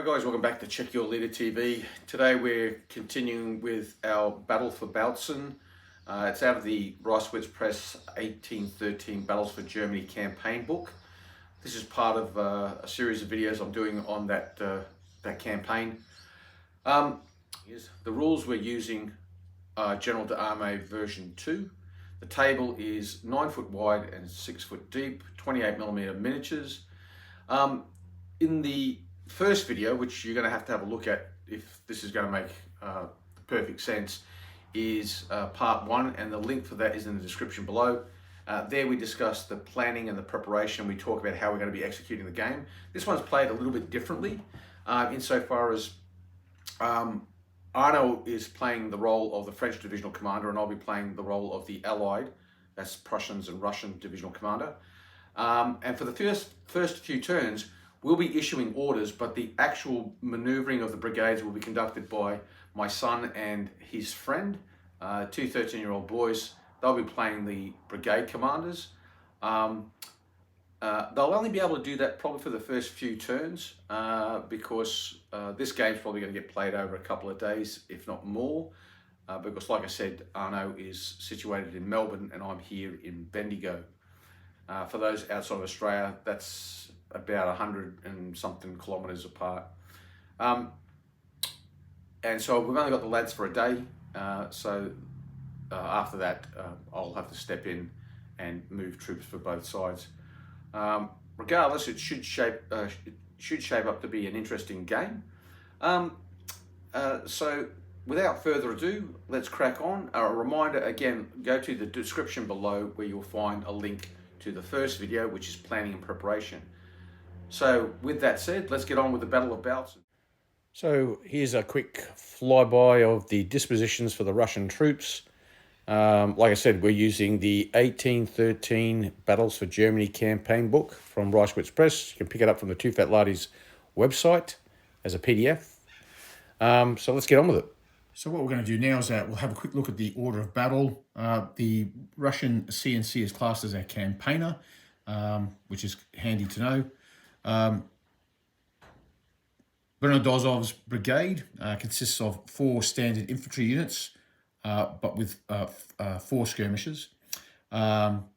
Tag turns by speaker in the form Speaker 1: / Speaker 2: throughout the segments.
Speaker 1: Hi guys, welcome back to Check Your Leader TV. Today we're continuing with our Battle for Bautzen. It's out of the Reisswitz Press 1813 Battles for Germany campaign book. This is part of a series of videos I'm doing on that campaign. The rules we're using are General d'Armée version 2. The table is 9 foot wide and 6 foot deep, 28mm miniatures. In the first video, which you're going to have a look at if this is going to make perfect sense, is part 1, and the link for that is in the description below. There we discuss the planning and the preparation. We talk about how we're going to be executing the game. This one's played a little bit differently insofar as Arno is playing the role of the French divisional commander, and I'll be playing the role of the Allied, that's Prussians and Russian divisional commander. And for the first few turns, we'll be issuing orders, but the actual maneuvering of the brigades will be conducted by my son and his friend, two 13-year-old boys. They'll be playing the brigade commanders. They'll only be able to do that probably for the first few turns because this game's probably going to get played over a couple of days, if not more. Because like I said, Arno is situated in Melbourne and I'm here in Bendigo. For those outside of Australia, that's about 100 and something kilometres apart. And so we've only got the lads for a day. After that, I'll have to step in and move troops for both sides. Regardless, it should shape up to be an interesting game. So without further ado, let's crack on. A reminder again, go to the description below where you'll find a link to the first video, which is planning and preparation. So with that said, let's get on with the Battle of Bautzen. So here's a quick flyby of the dispositions for the Russian troops. Like I said, we're using the 1813 Battles for Germany campaign book from Reisswitz Press. You can pick it up from the Two Fat Lardies website as a PDF. So let's get on with it.
Speaker 2: So what we're going to do now is we'll have a quick look at the order of battle. The Russian CNC is classed as a campaigner, which is handy to know. Bernardozov's brigade consists of 4 standard infantry units, but with 4 skirmishers. Von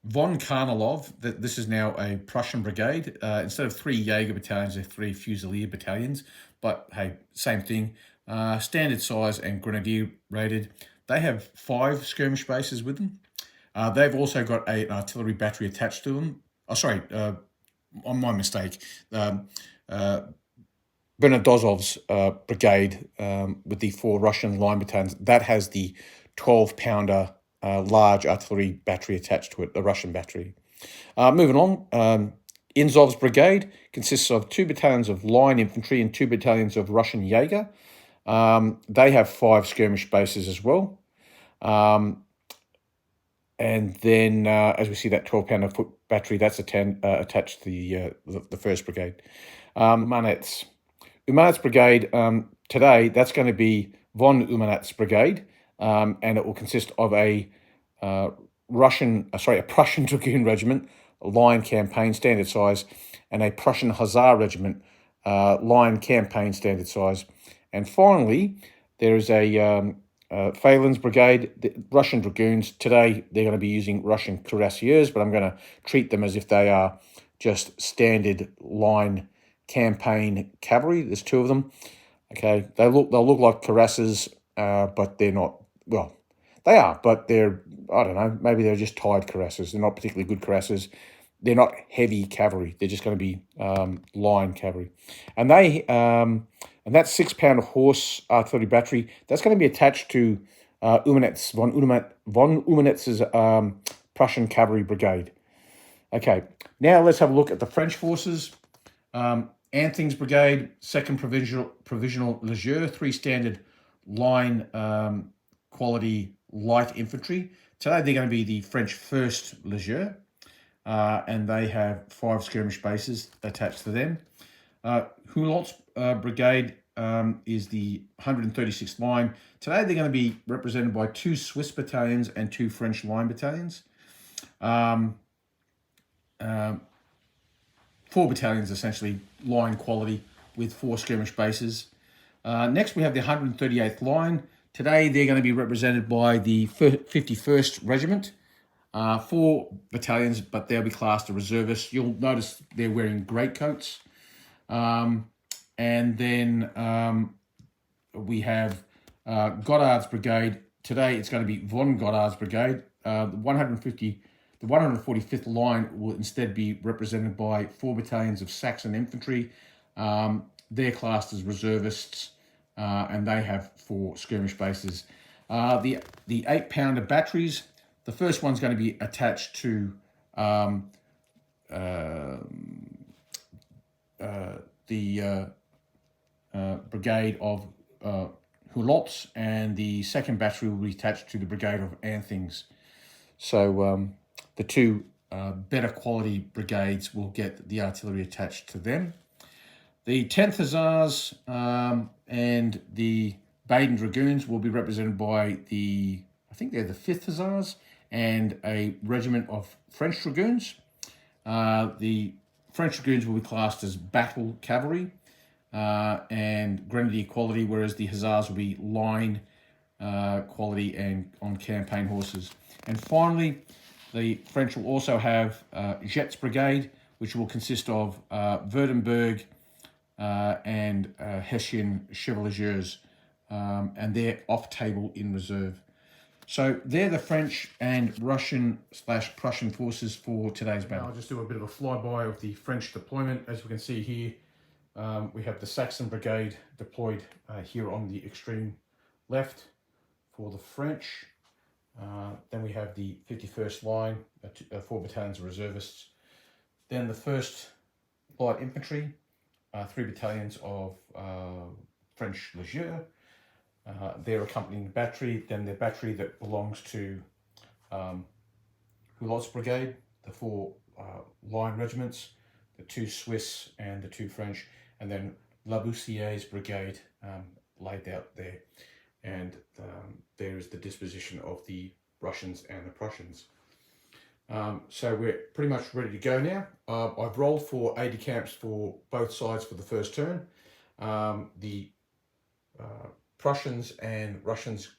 Speaker 2: Karnilov, this is now a Prussian brigade. Instead of 3 Jaeger battalions, they're 3 Fusilier battalions, but hey, same thing. Standard size and grenadier rated. They have 5 skirmish bases with them. They've also got an artillery battery attached to them. Oh, sorry, on my mistake. Bernardozov's brigade with the 4 Russian line battalions, that has the 12-pounder large artillery battery attached to it, the Russian battery. Moving on, Inzov's brigade consists of 2 battalions of line infantry and 2 battalions of Russian Jaeger. They have 5 skirmish bases as well. And then, as we see, that 12-pounder foot battery, that's attached to the first brigade. Umanets brigade, today, that's going to be von Umanet's brigade, and it will consist of a Prussian Dragoon regiment, line campaign standard size, and a Prussian Hussar regiment, line campaign standard size. And finally, there is a Phalan's brigade, the Russian Dragoons. Today, they're going to be using Russian cuirassiers, but I'm going to treat them as if they are just standard line campaign cavalry. There's 2 of them. Okay, they'll look like cuirassiers, but they're not. Well, they are, but they're, I don't know, maybe they're just tired cuirassiers. They're not particularly good cuirassiers. They're not heavy cavalry. They're just going to be line cavalry, and and that 6-pounder horse artillery battery, that's going to be attached to von Umanetz's Prussian cavalry brigade. Okay, now let's have a look at the French forces. Anthing's brigade, 2nd Provisional Leger, 3 standard line quality light infantry. Today they're going to be the French 1st Leger, and they have 5 skirmish bases attached to them. Hulot's brigade is the 136th line. Today they're going to be represented by 2 Swiss battalions and 2 French line battalions. 4 battalions essentially line quality with 4 skirmish bases. Next, we have the 138th Line. Today, they're going to be represented by the 51st Regiment. 4 battalions, but they'll be classed as reservists. You'll notice they're wearing greatcoats. And then we have Goddard's Brigade. Today, it's going to be von Goddard's Brigade. The 145th Line will instead be represented by 4 battalions of Saxon Infantry. They're classed as reservists, and they have 4 skirmish bases. The 8-pounder batteries, the first one's going to be attached to the brigade of Hulots, and the second battery will be attached to the brigade of Anthings. So the 2 better quality brigades will get the artillery attached to them. The 10th Hussars and the Baden Dragoons will be represented by I think they're the 5th Hussars and a regiment of French Dragoons. The French Dragoons will be classed as battle cavalry and grenadier quality, whereas the Hussars will be line quality and on campaign horses. And finally, the French will also have Jets Brigade, which will consist of Württemberg and Hessian Chevaliers, and they're off table in reserve. So they're the French and Russian/Prussian forces for today's battle. I'll just do a bit of a flyby of the French deployment. As we can see here, we have the Saxon Brigade deployed here on the extreme left for the French. Then we have the 51st Line, 4 battalions of reservists. Then the 1st Light Infantry, 3 battalions of French Legion. Their accompanying battery, then their battery that belongs to Hulot's Brigade, the 4 line regiments, the 2 Swiss and the 2 French, and then Labousier's Brigade laid out there. And there is the disposition of the Russians and the Prussians. So we're pretty much ready to go now. I've rolled for 80 camps for both sides for the first turn. The Prussians and Russians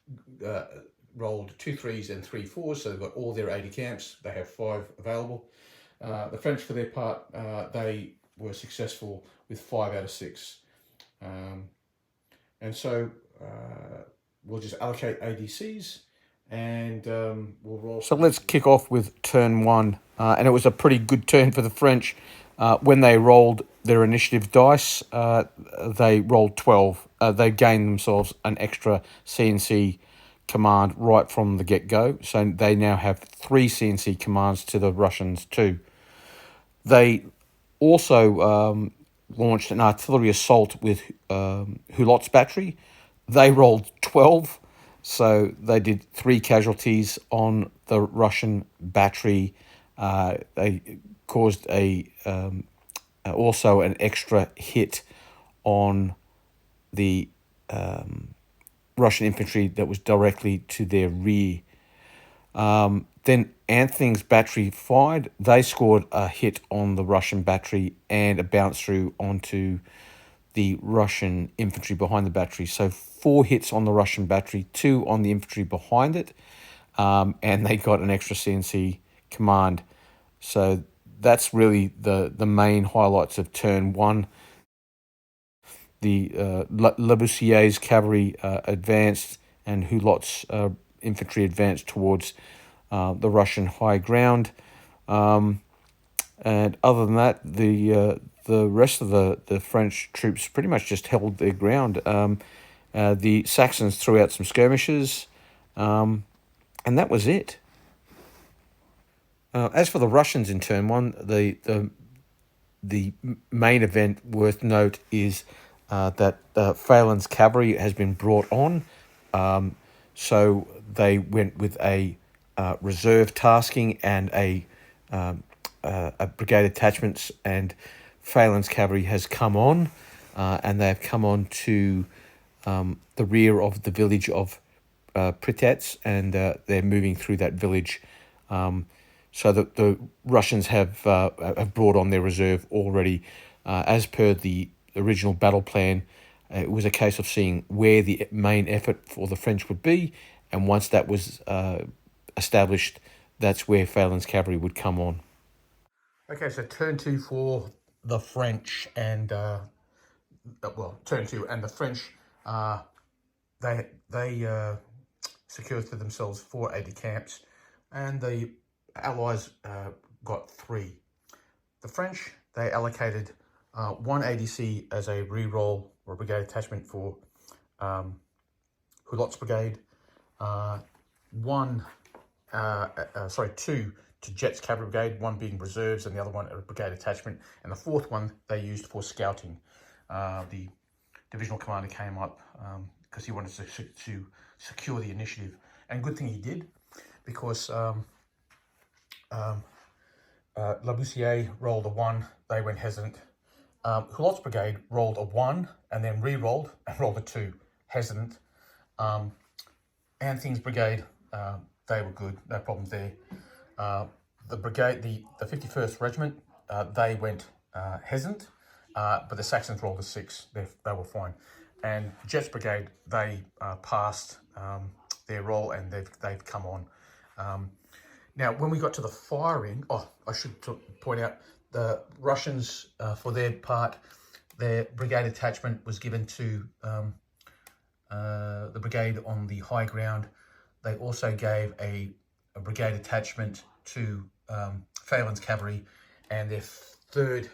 Speaker 2: rolled 2 3s and 3 4s, so they've got all their 80 camps. They have 5 available. The French, for their part, they were successful with 5 out of 6. And so we'll just allocate ADCs and we'll roll. So let's kick off with turn 1. And it was a pretty good turn for the French. When they rolled their initiative dice, they rolled 12. They gained themselves an extra CNC command right from the get-go. So they now have 3 CNC commands to the Russians 2. They also launched an artillery assault with Hulot's battery. They rolled 12, so they did 3 casualties on the Russian battery. They caused also an extra hit on the Russian infantry that was directly to their rear. Then Anthing's battery fired. They scored a hit on the Russian battery and a bounce through onto the Russian infantry behind the battery. So 4 hits on the Russian battery, 2 on the infantry behind it, and they got an extra CNC command. So that's really the main highlights of turn 1. The Labousier's cavalry advanced, and Hulot's infantry advanced towards the Russian high ground. And other than that, the rest of the French troops pretty much just held their ground. The Saxons threw out some skirmishes, and that was it. As for the Russians in turn 1, the main event worth note is that Phelan's cavalry has been brought on. So they went with a reserve tasking and a brigade attachments, and Phelan's cavalry has come on, and they've come on to the rear of the village of Pritets, and they're moving through that village. So the Russians have brought on their reserve already. As per the original battle plan. It was a case of seeing where the main effort for the French would be, and once that was established, that's where Phelan's cavalry would come on. Okay, so turn 2 for the French, and turn 2 and the French, they secured for themselves 4 aide camps, and the Allies got 3. The French, they allocated 1 ADC as a re-roll or a brigade attachment for Hulot's brigade, 2 to Jet's cavalry brigade, 1 being reserves and the other one a brigade attachment, and the 4th one they used for scouting. The divisional commander came up because he wanted to secure the initiative, and good thing he did, because Laboussiere rolled a 1, they went hesitant. Hulot's brigade rolled a 1 and then re-rolled and rolled a 2, hesitant. Anthing's brigade, they were good, no problems there. The brigade, the 51st Regiment, they went hesitant, but the Saxons rolled a 6, they were fine. And Jet's brigade, they passed their roll, and they've come on. Now, when we got to the firing, I should point out, the Russians, for their part, their brigade attachment was given to the brigade on the high ground. They also gave a brigade attachment to Phelan's cavalry, and their third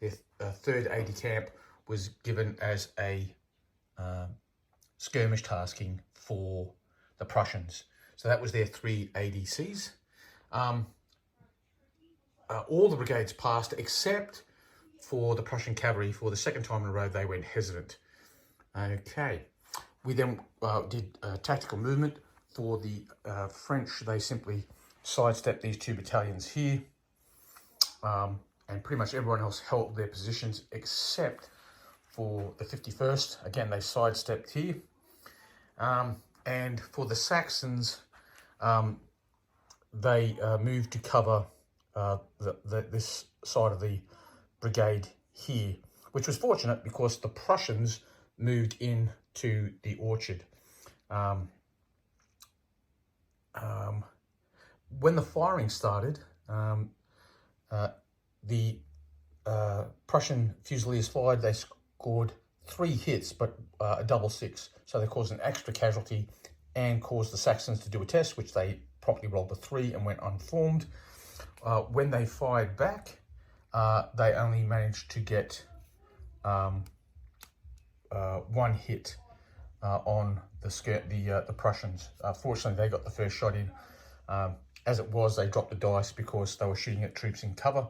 Speaker 2: aide camp was given as a skirmish tasking for the Prussians. So that was their 3 ADCs. All the brigades passed except for the Prussian cavalry. For the second time in a row, they went hesitant. Okay, we then did tactical movement. For the French, they simply sidestepped these 2 battalions here, and pretty much everyone else held their positions except for the 51st. Again, they sidestepped here. And for the Saxons, they moved to cover this side of the brigade here, which was fortunate because the Prussians moved into the orchard. When the firing started, the Prussian Fusiliers fired. They scored 3 hits, but a double 6. So they caused an extra casualty and caused the Saxons to do a test, which they promptly rolled a 3 and went unformed. When they fired back, they only managed to get 1 hit on the Prussians. Fortunately, they got the first shot in. As it was, they dropped the dice because they were shooting at troops in cover.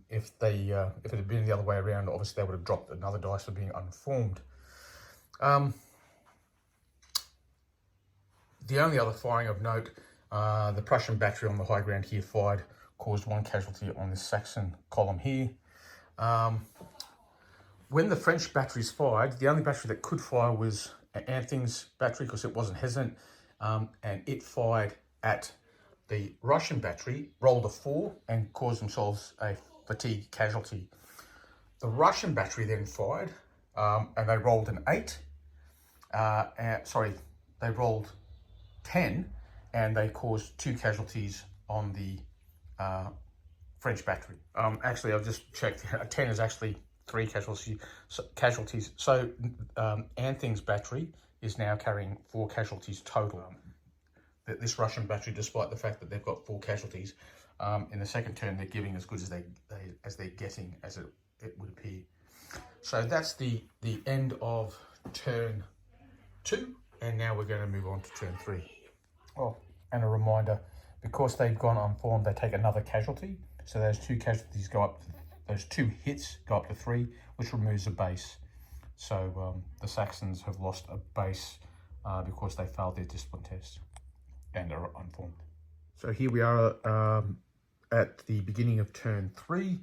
Speaker 2: If it had been the other way around, obviously they would have dropped another dice for being unformed. The only other firing of note, the Prussian battery on the high ground here fired, caused 1 casualty on the Saxon column here. When the French batteries fired, the only battery that could fire was Anthing's battery because it wasn't hesitant, and it fired at the Russian battery, rolled a 4 and caused themselves a fatigue casualty. The Russian battery then fired, and they rolled an 8. They rolled 10, and they caused 2 casualties on the French battery. Actually, I've just checked. A 10 is actually 3 casualties. So Anthing's battery is now carrying 4 casualties total. This Russian battery, despite the fact that they've got 4 casualties, in the second turn they're giving as good as they're getting, as it would appear. So that's the end of turn 2, and now we're going to move on to turn 3. Oh, and a reminder, because they've gone unformed, they take another casualty. So those 2 casualties go up. Those 2 hits go up to 3, which removes a base. So the Saxons have lost a base because they failed their discipline test and are unformed. So here we are at the beginning of turn 3.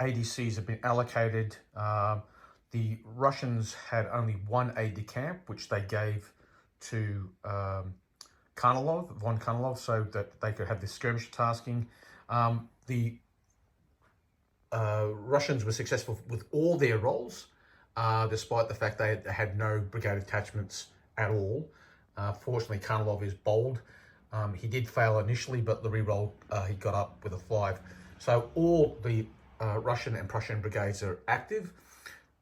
Speaker 2: ADCs have been allocated. The Russians had only 1 aide-de-camp, which they gave to von Kornilov, so that they could have this skirmish tasking. The Russians were successful with all their rolls, despite the fact they had no brigade attachments at all. Fortunately, Karnilov is bold. He did fail initially, but the re-roll, he got up with a 5. So all the Russian and Prussian brigades are active.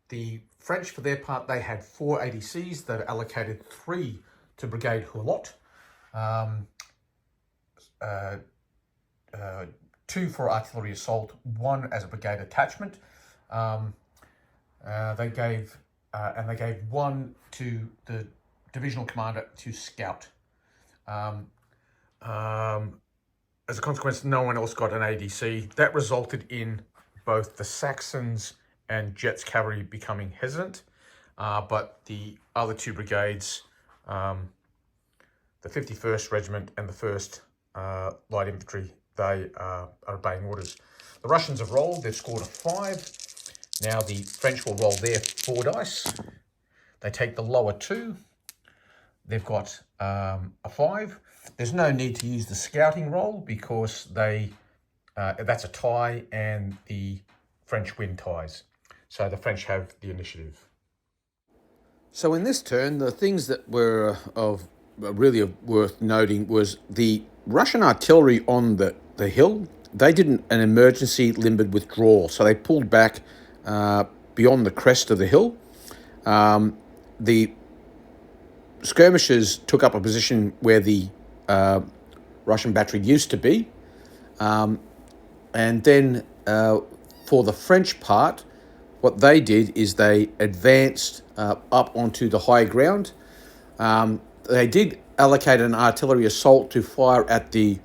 Speaker 2: The French, for their part, they had 4 ADCs. They've allocated 3 to Brigade Hulot, 2 for artillery assault, 1 as a brigade attachment. They gave 1 to the divisional commander to scout. As a consequence, no one else got an ADC. That resulted in both the Saxons and Jets Cavalry becoming hesitant, but the other 2 brigades, the 51st Regiment and the 1st Light Infantry, they are obeying orders. The Russians have rolled. They've scored a 5. Now the French will roll their 4 dice. They take the lower 2. They've got a 5. There's no need to use the scouting roll because that's a tie and the French win ties. So the French have the initiative. So in this turn, the things that were really worth noting was the Russian artillery on the hill. They did an emergency limbered withdrawal, so they pulled back beyond the crest of the hill. The skirmishers took up a position where the Russian battery used to be. And then for the French part, what they did is they advanced up onto the high ground. They did allocate an artillery assault to fire at the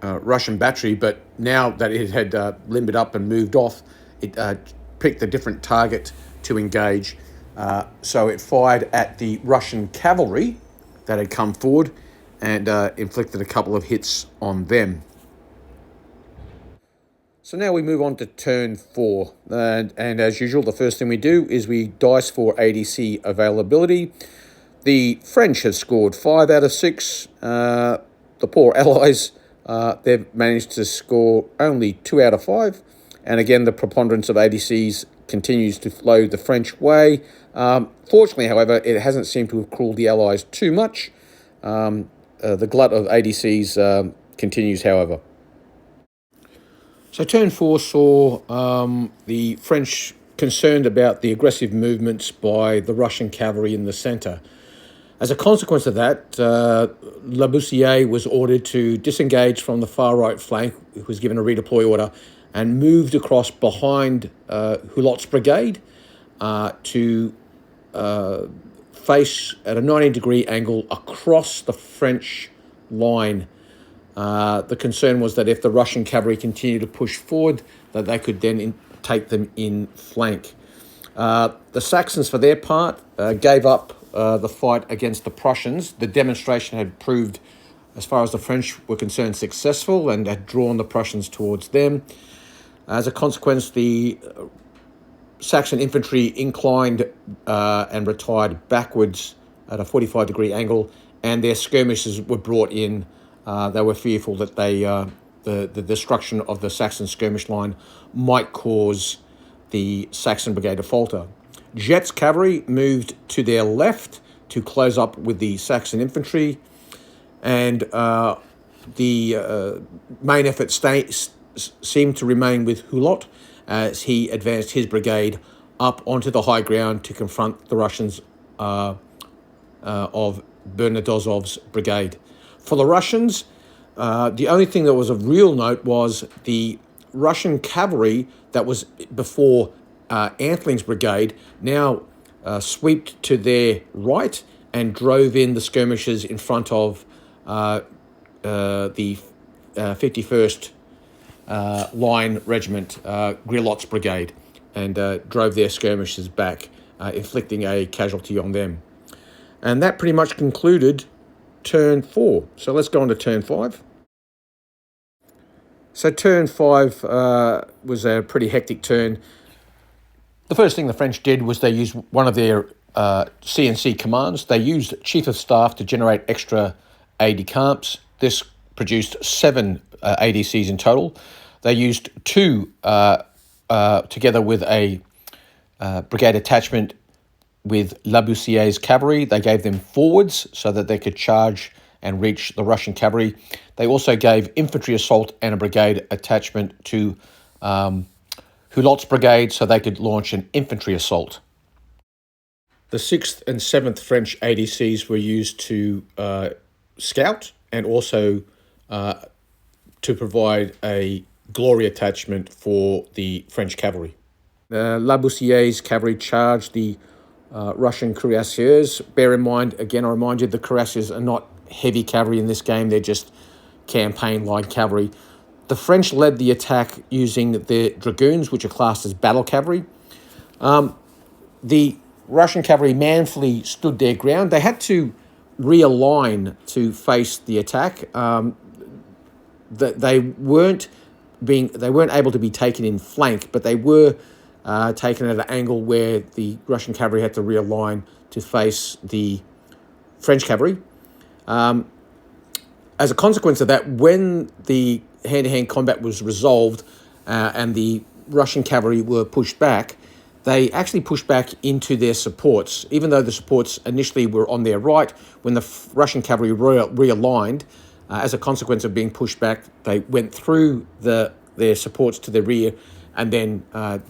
Speaker 2: Russian battery, but now that it had limbered up and moved off, it picked a different target to engage. So it fired at the Russian cavalry that had come forward and inflicted a couple of hits on them. So now we move on to turn 4. And as usual, the first thing we do is we dice for ADC availability. The French have scored 5 out of 6. The poor allies, they've managed to score only 2 out of 5. And again, the preponderance of ADCs continues to flow the French way. Fortunately, however, it hasn't seemed to have cooled the allies too much. The glut of ADCs continues, however. So turn 4 saw the French concerned about the aggressive movements by the Russian cavalry in the centre. As a consequence of that, Laboussiere was ordered to disengage from the far right flank, who was given a redeploy order, and moved across behind Hulot's brigade to face at a 90-degree angle across the French line. The concern was that if the Russian cavalry continued to push forward, that they could then take them in flank. The Saxons, for their part, gave up the fight against the Prussians. The demonstration had proved, as far as the French were concerned, successful and had drawn the Prussians towards them. As a consequence, the Saxon infantry inclined and retired backwards at a 45-degree angle, and their skirmishers were brought in. They were fearful that the destruction of the Saxon skirmish line might cause the Saxon brigade to falter. Jets cavalry moved to their left to close up with the Saxon infantry, and the main effort seemed to remain with Hulot as he advanced his brigade up onto the high ground to confront the Russians of Bernadozov's brigade. For the Russians, the only thing that was of real note was the Russian cavalry that was before Antling's brigade now swept to their right and drove in the skirmishers in front of the 51st Line Regiment, Grilot's brigade, and drove their skirmishers back, inflicting a casualty on them. And that pretty much concluded turn 4. So let's go on to turn 5. So turn 5 was a pretty hectic turn. The first thing the French did was they used one of their CNC commands. They used Chief of Staff to generate extra aide-de-camps. This produced 7 ADCs in total. They used 2 together with a brigade attachment with Labussier's cavalry. They gave them forwards so that they could charge and reach the Russian cavalry. They also gave infantry assault and a brigade attachment to Hulot's brigade so they could launch an infantry assault. The 6th and 7th French ADCs were used to scout and also to provide a glory attachment for the French cavalry. Labussier's cavalry charged the Russian cuirassiers. Bear in mind, again, I remind you, the cuirassiers are not heavy cavalry in this game. They're just campaign line cavalry. The French led the attack using their dragoons, which are classed as battle cavalry. The Russian cavalry manfully stood their ground. They had to realign to face the attack. They weren't able to be taken in flank, but they were taken at an angle where the Russian cavalry had to realign to face the French cavalry. As a consequence of that, when the hand-to-hand combat was resolved and the Russian cavalry were pushed back, they actually pushed back into their supports. Even though the supports initially were on their right, when the Russian cavalry realigned, as a consequence of being pushed back, they went through their supports to the rear and then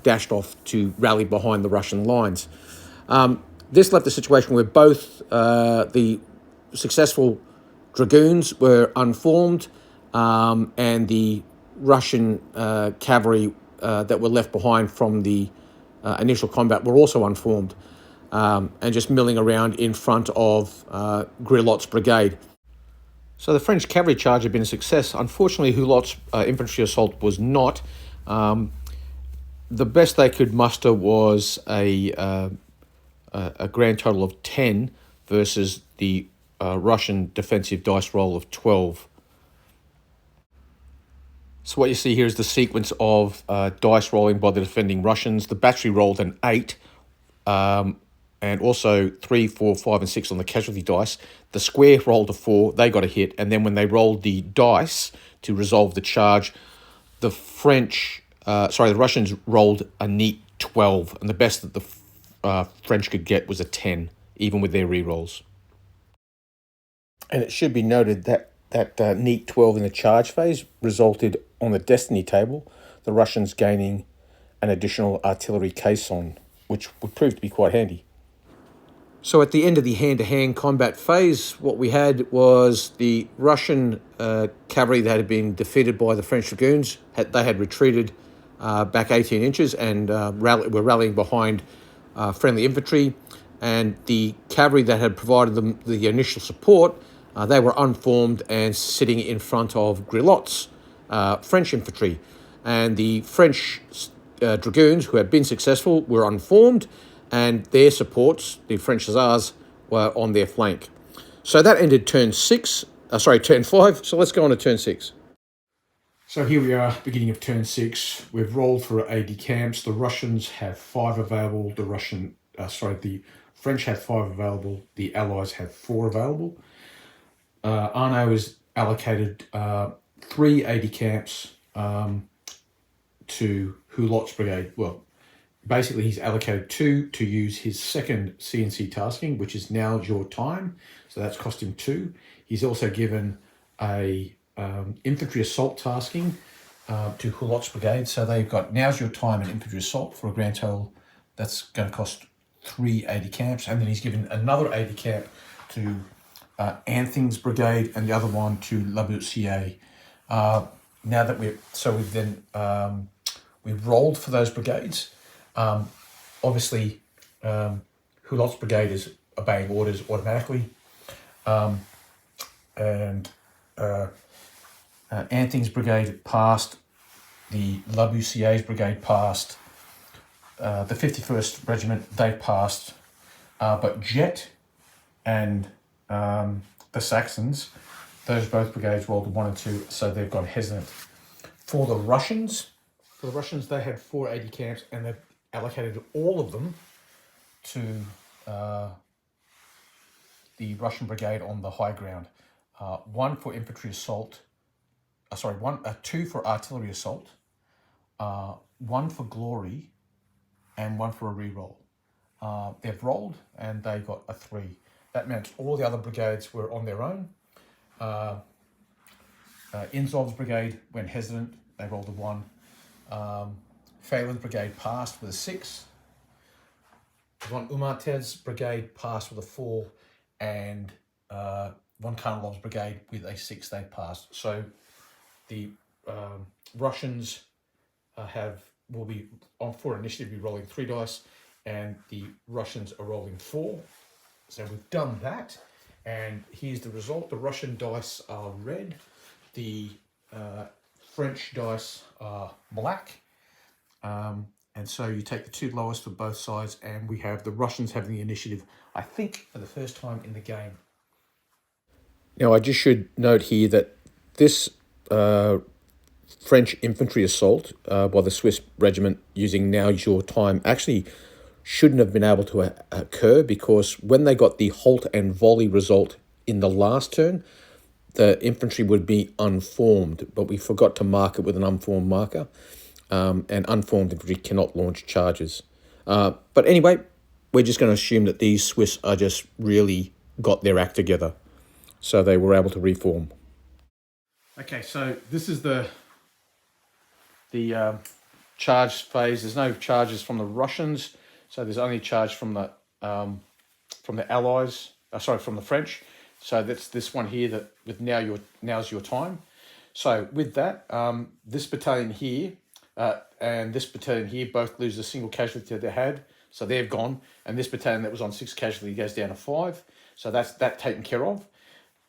Speaker 2: dashed off to rally behind the Russian lines. This left a situation where both the successful dragoons were unformed and the Russian cavalry that were left behind from the initial combat were also unformed and just milling around in front of Grilot's brigade. So the French cavalry charge had been a success. Unfortunately, Hulot's infantry assault was not. The best they could muster was a grand total of 10 versus the Russian defensive dice roll of 12. So what you see here is the sequence of dice rolling by the defending Russians. The battery rolled an 8, and also 3, 4, 5, and 6 on the casualty dice. The square rolled a 4, they got a hit, and then when they rolled the dice to resolve the charge, the Russians rolled a neat 12, and the best that the French could get was a 10, even with their re-rolls. And it should be noted that neat 12 in the charge phase resulted on the destiny table, the Russians gaining an additional artillery caisson, which would prove to be quite handy. So at the end of the hand-to-hand combat phase, what we had was the Russian cavalry that had been defeated by the French dragoons. They had retreated back 18 inches and were rallying behind friendly infantry. And the cavalry that had provided them the initial support, they were unformed and sitting in front of Grilot's French infantry. And the French dragoons, who had been successful, were unformed, and their supports, the French hussars, were on their flank. So that ended turn 5. So let's go on to turn 6. So here we are, beginning of turn 6. We've rolled for AD camps. The Russians have 5 available. The French have 5 available. The Allies have 4 available. Arnaud is allocated 3 AD camps to Hulot's brigade. Well, basically he's allocated 2 to use his second CNC tasking, which is now's your time. So that's cost him 2. He's also given a infantry assault tasking to Hulot's brigade. So they've got now's your time and infantry assault for a grand total. That's going to cost 3 AD camps. And then he's given another AD camp to Anthing's brigade and the other one to Labussier. Now that we've rolled for those brigades. Obviously, Hulot's brigade is obeying orders automatically, and Anthing's brigade passed, the Labussier's brigade passed, the 51st Regiment, they passed, but Jet and the Saxons, those both brigades rolled a 1 and 2, so they've gone hesitant. For the Russians, they had 4 AD camps, and they've allocated all of them to the Russian brigade on the high ground. 1 for infantry assault, 2 for artillery assault, one for glory and one for a re-roll. They've rolled and they got a 3. That meant all the other brigades were on their own. Inzov's brigade went hesitant, they rolled a 1. Phelan's brigade passed with a 6. Von Umartev's brigade passed with a 4, and Von Karnalov's brigade with a 6. They passed. So the Russians will be on for initiative, be rolling 3 dice, and the Russians are rolling 4. So we've done that, and here's the result. The Russian dice are red, the French dice are black. And so you take the 2 lowest for both sides, and we have the Russians having the initiative, I think, for the first time in the game. Now, I just should note here that this French infantry assault by the Swiss regiment using Now's Your Time actually shouldn't have been able to occur, because when they got the halt and volley result in the last turn, the infantry would be unformed, but we forgot to mark it with an unformed marker. And unformed infantry cannot launch charges. But anyway, we're just going to assume that these Swiss are just really got their act together. So they were able to reform. Okay, so this is the charge phase. There's no charges from the Russians, so there's only charge from the Allies. From the French. So that's this one here that with Now's Your Time. So with that, this battalion here and this battalion here both lose a single casualty they had, so they've gone. And this battalion that was on 6 casualty goes down to 5. So that's that taken care of.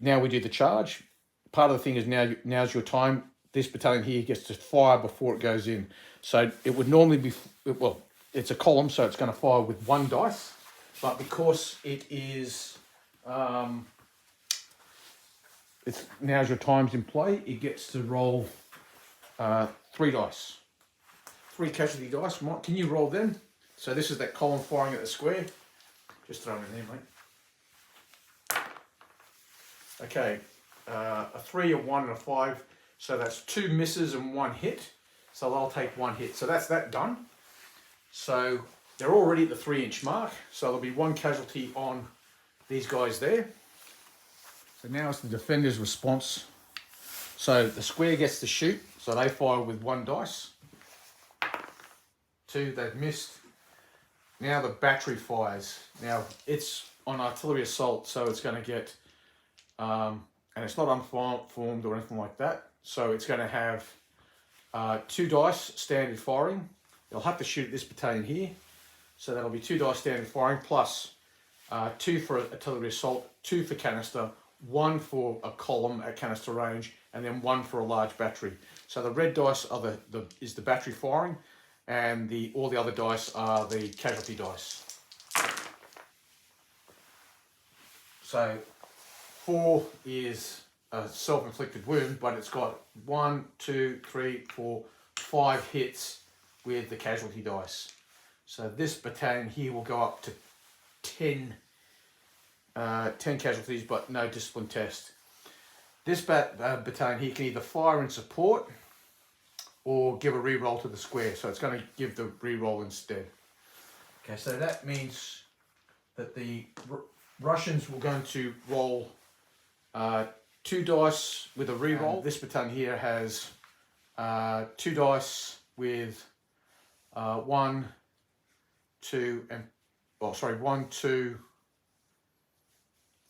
Speaker 2: Now we do the charge. Part of the thing is Now's Your Time. This battalion here gets to fire before it goes in. So it would normally be, well, it's a column, so it's going to fire with 1 dice. But because it is, it's Now's Your Time's in play, it gets to roll 3 dice. 3 casualty dice. Mike, can you roll them? So this is that column firing at the square. Just throw them in there, mate. Okay, a 3, a 1, and a 5. So that's 2 misses and 1 hit. So they'll take 1 hit. So that's that done. So they're already at the 3-inch mark. So there'll be 1 casualty on these guys there. So now it's the defender's response. So the square gets to shoot. So they fire with 1 dice. 2, they've missed. Now the battery fires. Now it's on artillery assault, so it's going to get, and it's not unformed or anything like that. So it's going to have 2 dice standard firing. They'll have to shoot this battalion here. So that'll be 2 dice standard firing plus 2 for artillery assault, 2 for canister, 1 for a column at canister range, and then 1 for a large battery. So the red dice are is the battery firing, and all the other dice are the casualty dice. So 4 is a self-inflicted wound, but it's got 1, 2, 3, 4, 5 hits with the casualty dice. So this battalion here will go up to 10 casualties, but no discipline test. This battalion here can either fire in support or give a re-roll to the square. So it's going to give the re-roll instead. Okay, so that means that the Russians were going to roll 2 dice with a re-roll. This battalion here has 2 dice with 1, 2, and 1, 2,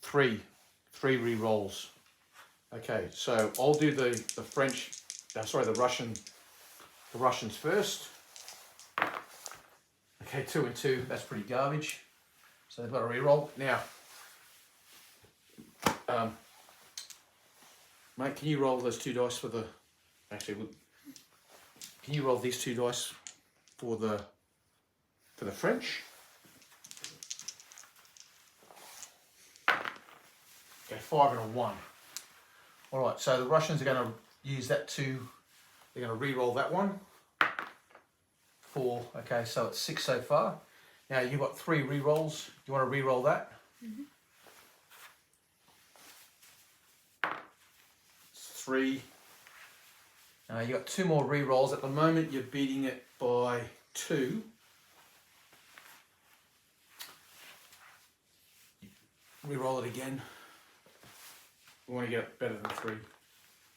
Speaker 2: 3 re-rolls. Okay, so I'll do the Russians first. Okay, 2 and 2, that's pretty garbage. So they've got a re-roll. Now, mate, can you roll those 2 dice for the, can you roll these 2 dice for the French? Okay, 5 and a 1. All right, so the Russians are going to use that 2. They're going to re-roll that one. 4. Okay, so it's 6 so far. Now you've got 3 re-rolls. Do you want to re-roll that? Mm-hmm. 3.
Speaker 1: You got 2 more re-rolls. At the moment, you're beating it by 2. Re-roll it again. We want to get better than 3.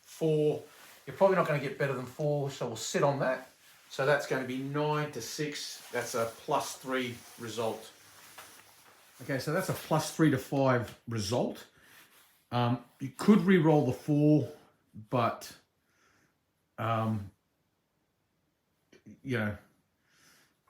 Speaker 1: 4. You're probably not going to get better than 4, so we'll sit on that. So that's going to be 9 to 6. That's a +3 result. Okay, so that's a +3 to 5 result. You could re-roll the 4, but you know,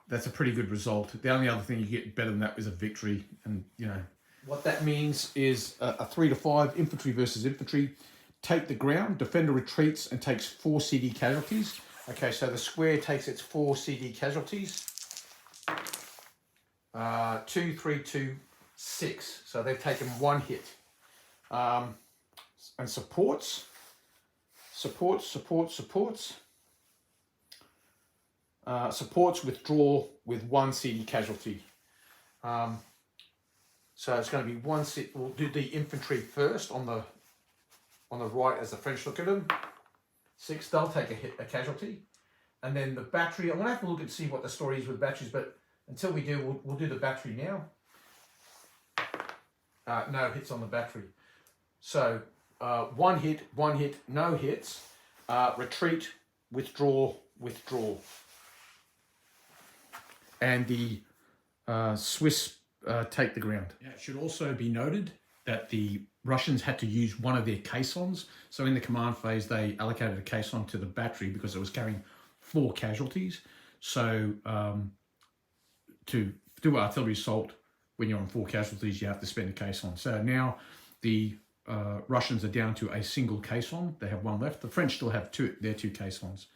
Speaker 1: that's a pretty good result. The only other thing you get better than that is a victory, and you know what that means is a 3 to 5 infantry versus infantry. Take the ground, defender retreats and takes 4 CD casualties. Okay, so the square takes its 4 CD casualties. 2, 3, 2, 6. So they've taken 1 hit. And supports. Supports withdraw with 1 CD casualty. So it's going to be 1 CD. We'll do the infantry first on the right as the French look at them. 6, they'll take a casualty. And then the battery, I'm going to have to look and see what the story is with batteries, but until we do, we'll do the battery now. No hits on the battery. So 1 hit, no hits. Retreat, withdraw. And the Swiss take the ground. Yeah, it should also be noted that the Russians had to use one of their caissons. So in the command phase, they allocated a caisson to the battery because it was carrying 4 casualties. So to do artillery assault, when you're on 4 casualties, you have to spend a caisson. So now the Russians are down to a single caisson. They have 1 left. The French still have their 2 caissons.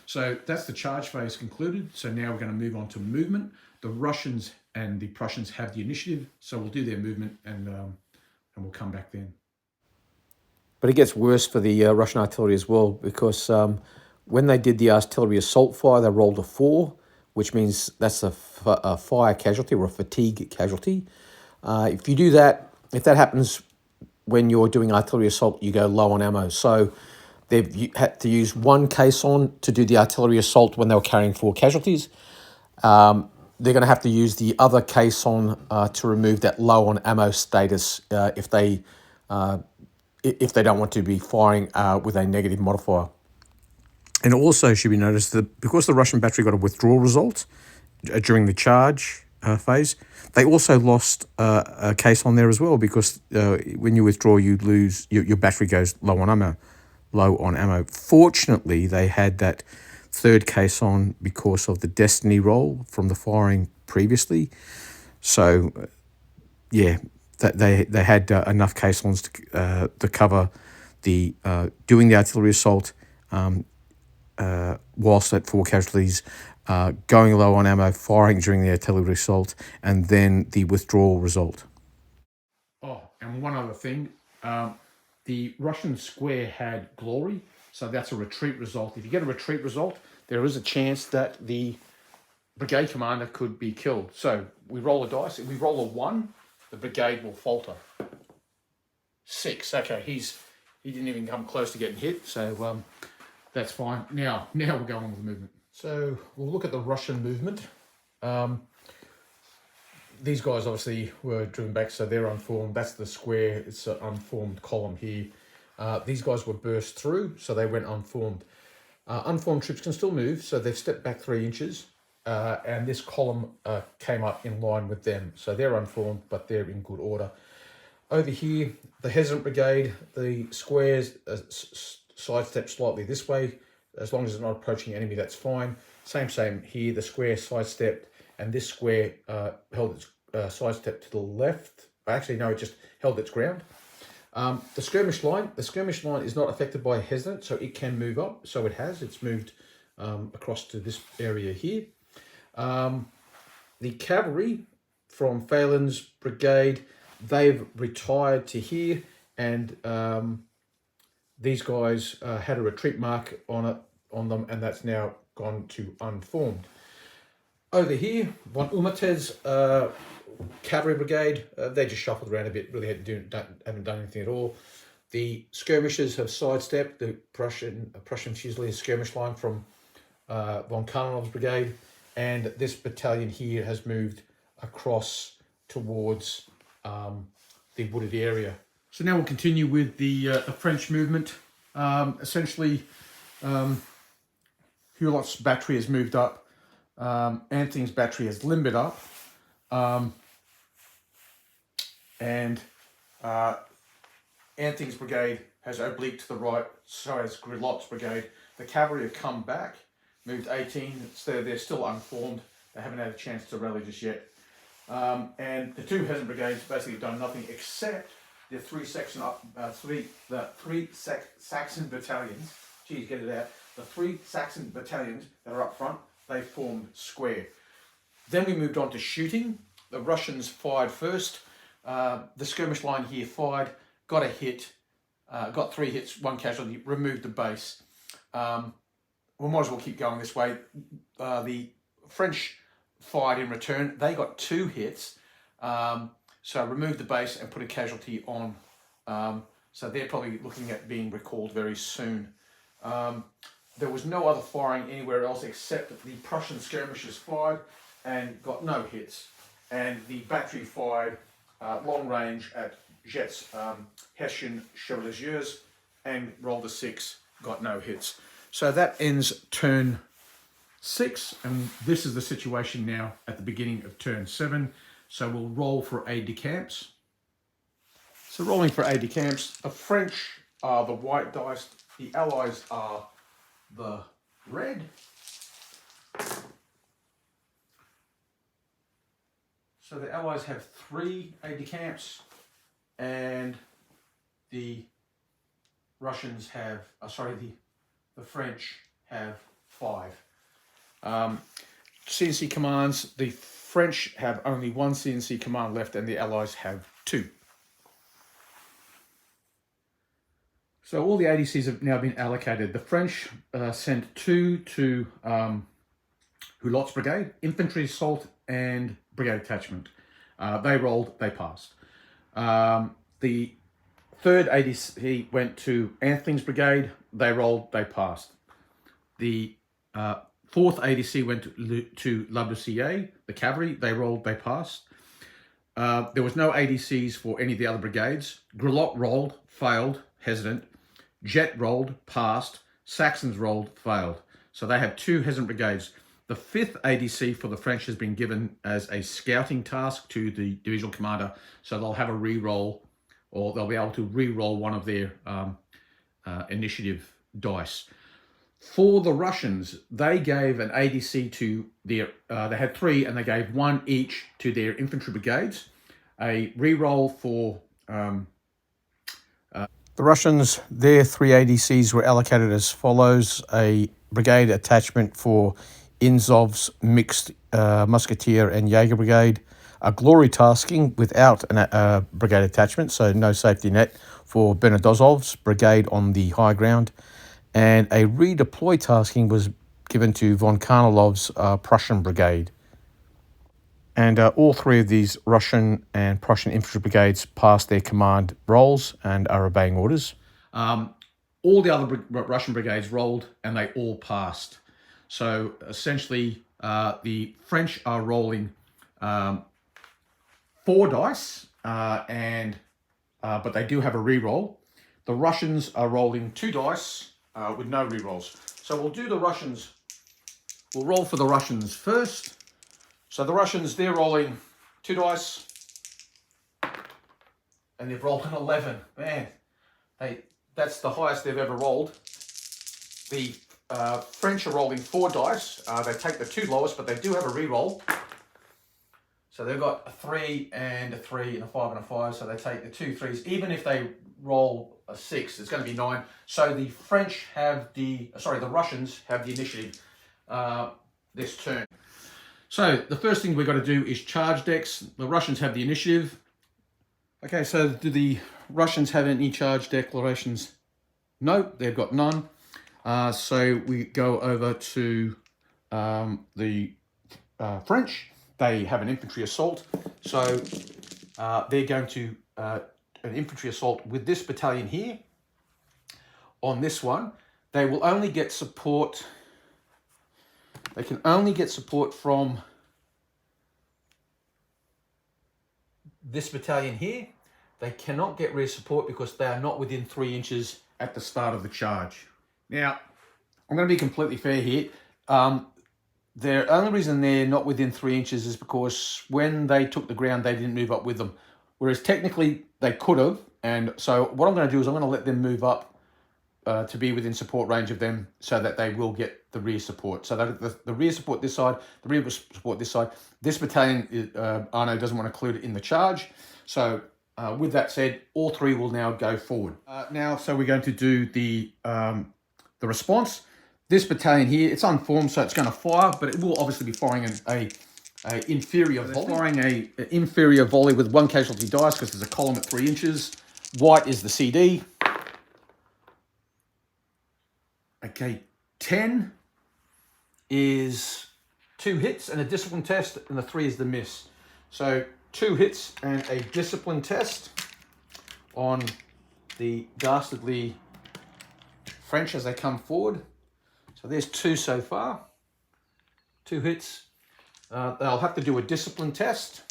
Speaker 1: So that's the charge phase concluded. So now we're going to move on to movement. The Russians and the Prussians have the initiative, so we'll do their movement and we'll come back then.
Speaker 2: But it gets worse for the Russian artillery as well, because when they did the artillery assault fire, they rolled a 4, which means that's a fire casualty or a fatigue casualty. If you do that, if that happens when you're doing artillery assault, you go low on ammo. So they've had to use 1 caisson to do the artillery assault when they were carrying 4 casualties. They're going to have to use the other caisson to remove that low on ammo status if they don't want to be firing with a negative modifier. And also should be noticed that because the Russian battery got a withdrawal result during the charge phase, they also lost a caisson there as well, because when you withdraw, you lose your battery goes low on ammo. Fortunately, they had that 3rd caisson because of the destiny roll from the firing previously. So, yeah, they had enough caissons to cover the doing the artillery assault whilst at 4 casualties, going low on ammo, firing during the artillery assault, and then the withdrawal result.
Speaker 1: Oh, and one other thing, the Russian square had glory, so that's a retreat result. If you get a retreat result, there is a chance that the brigade commander could be killed. So we roll a dice. If we roll a 1, the brigade will falter. 6. Okay, he didn't even come close to getting hit, so that's fine. Now we'll go on with the movement. So we'll look at the Russian movement. These guys obviously were driven back, so they're unformed. That's the square. It's an unformed column here. These guys were burst through, so they went unformed. Unformed troops can still move, so they've stepped back 3 inches, and this column came up in line with them. So they're unformed, but they're in good order. Over here, the hesitant brigade, the squares sidestep slightly this way. As long as it's not approaching enemy, that's fine. Same here. The square sidestepped, and this square held its sidestep to the left. Actually, no, it just held its ground. The skirmish line is not affected by hesitant, so it can move up. So it has. It's moved across to this area here. The cavalry from Phelan's brigade, they've retired to here, and these guys had a retreat mark on them, and that's now gone to unformed. Over here, von Umatez's cavalry brigade, they just shuffled around a bit, really haven't done anything at all.
Speaker 2: The skirmishers have sidestepped the Prussian Fusiliers skirmish line from von Karnalov's brigade, and this battalion here has moved across towards the wooded area. So now we'll continue with the French movement. Essentially, Hulot's battery has moved up. Anthing's battery has limbered up. And Anthing's brigade has obliqued to the right, so has Grilot's brigade. The cavalry have come back, moved 18, so they're still unformed. They haven't had a chance to rally just yet. And the two Hessian brigades basically have done nothing except the three Saxon battalions. Geez, get it out. The three Saxon battalions that are up front, they formed square. Then we moved on to shooting. The Russians fired first. The skirmish line here fired, got a hit, got 3 hits, 1 casualty, removed the base. We might as well keep going this way. The French fired in return. They got 2 hits, so removed the base and put a casualty on. So they're probably looking at being recalled very soon. There was no other firing anywhere else except that the Prussian skirmishers fired and got no hits. And the battery fired long range at Jet's Hessian Chevaliers and rolled a 6, got no hits. So that ends turn 6, and this is the situation now at the beginning of turn 7. So we'll roll for aide de camps. So rolling for aide de camps, the French are the white dice, the Allies are the red. So the Allies have 3 aide de camps, and the Russians have, the French have 5. CNC commands, the French have only 1 CNC command left and the Allies have 2. So all the ADCs have now been allocated. The French sent 2 to Hulot's brigade, infantry assault and brigade attachment. They rolled, they passed. The 3rd ADC went to Anthing's brigade, they rolled, they passed. The 4th ADC went to La Bussière, the cavalry, they rolled, they passed. There was no ADCs for any of the other brigades. Grilot rolled, failed, hesitant. Jet rolled, passed. Saxons rolled, failed. So they have 2 hesitant brigades. The 5th ADC for the French has been given as a scouting task to the divisional commander, so they'll have a re-roll, or they'll be able to re-roll one of their initiative dice. For the Russians, they gave an ADC to their, they had 3 and they gave 1 each to their infantry brigades. A re-roll for the Russians, their 3 ADCs were allocated as follows: a brigade attachment for Inzov's mixed musketeer and Jaeger brigade, a glory tasking without a brigade attachment, so no safety net, for Benedozov's brigade on the high ground, and a redeploy tasking was given to von Karnalov's Prussian brigade. And all 3 of these Russian and Prussian infantry brigades passed their command rolls and are obeying orders. All the other Russian brigades rolled and they all passed. So essentially, the French are rolling 4 dice, but they do have a re-roll. The Russians are rolling 2 dice with no re-rolls. So we'll do the Russians. We'll roll for the Russians first. So the Russians, they're rolling 2 dice, and they've rolled an 11. Man, that's the highest they've ever rolled. The French are rolling 4 dice. They take the 2 lowest, but they do have a re-roll. So they've got a 3 and a 3 and a 5 and a 5. So they take the 2 3s. Even if they roll a 6, it's going to be 9. So the French have the Russians have the initiative this turn. So the first thing we've got to do is charge decks. The Russians have the initiative. Okay, so do the Russians have any charge declarations? No, they've got none. So we go over to the French. They have an infantry assault. So they're going to an infantry assault with this battalion here, on this one, they will only get support. They can only get support from this battalion here. They cannot get rear support because they are not within 3 inches at the start of the charge. Now, I'm going to be completely fair here. The only reason they're not within 3 inches is because when they took the ground, they didn't move up with them. Whereas technically they could have. And so what I'm going to do is I'm going to let them move up to be within support range of them so that they will get the rear support. So that the rear support this side, the rear support this side. This battalion, Arno doesn't want to include it in the charge. So with that said, all three will now go forward. So we're going to do the response. This battalion here, it's unformed, so it's going to fire, but it will obviously be firing a inferior volley. Firing a inferior volley with 1 casualty dice because there's a column at 3 inches. White is the CD. Okay, 10 is 2 hits and a discipline test, and the 3 is the miss. So 2 hits and a discipline test on the dastardly French as they come forward. So there's 2 so far. 2 hits. They'll have to do a discipline test.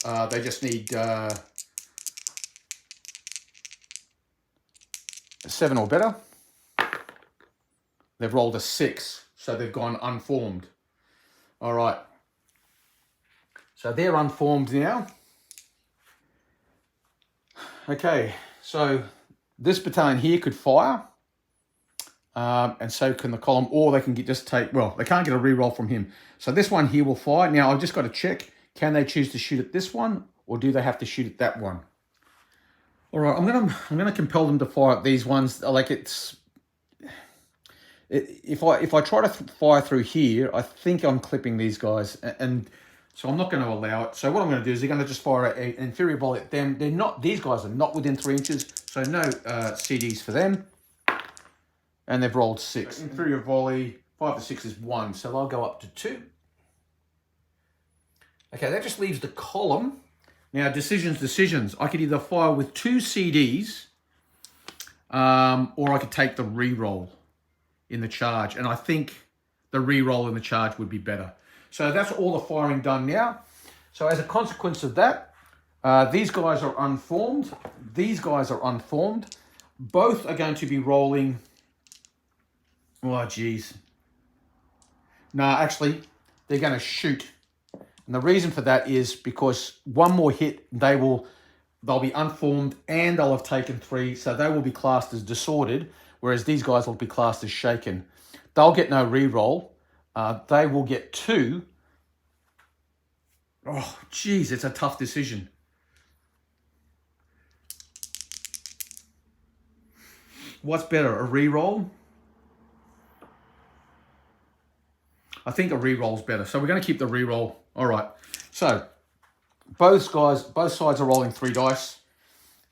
Speaker 2: They just need 7 or better. They've rolled a 6, so they've gone unformed. All right. So they're unformed now. Okay, so this battalion here could fire. And so can the column, or they can just take, well, they can't get a reroll from him. So this one here will fire. Now, I've just got to check, can they choose to shoot at this one, or do they have to shoot at that one? All right, I'm gonna compel them to fire at these ones. Like if I try to fire through here, I think I'm clipping these guys, and so I'm not going to allow it. So what I'm going to do is they're going to just fire an inferior volley at them. These guys are not within 3 inches, so no CDs for them. And they've rolled 6. So inferior volley, 5 to 6 is 1, so they'll go up to 2. Okay, that just leaves the column. Now, decisions. I could either fire with 2 CDs, or I could take the re-roll in the charge. And I think the re-roll in the charge would be better. So that's all the firing done now. So as a consequence of that, these guys are unformed. These guys are unformed. Both are going to be rolling... Oh, geez. No, actually, they're going to shoot. And the reason for that is because one more hit, they'll be unformed and they'll have taken 3, so they will be classed as disordered, whereas these guys will be classed as shaken. They'll get no re-roll. They will get 2. Oh, geez, it's a tough decision. What's better, a re-roll? I think a re-roll's better. So we're going to keep the re-roll. All right. So both sides are rolling 3 dice.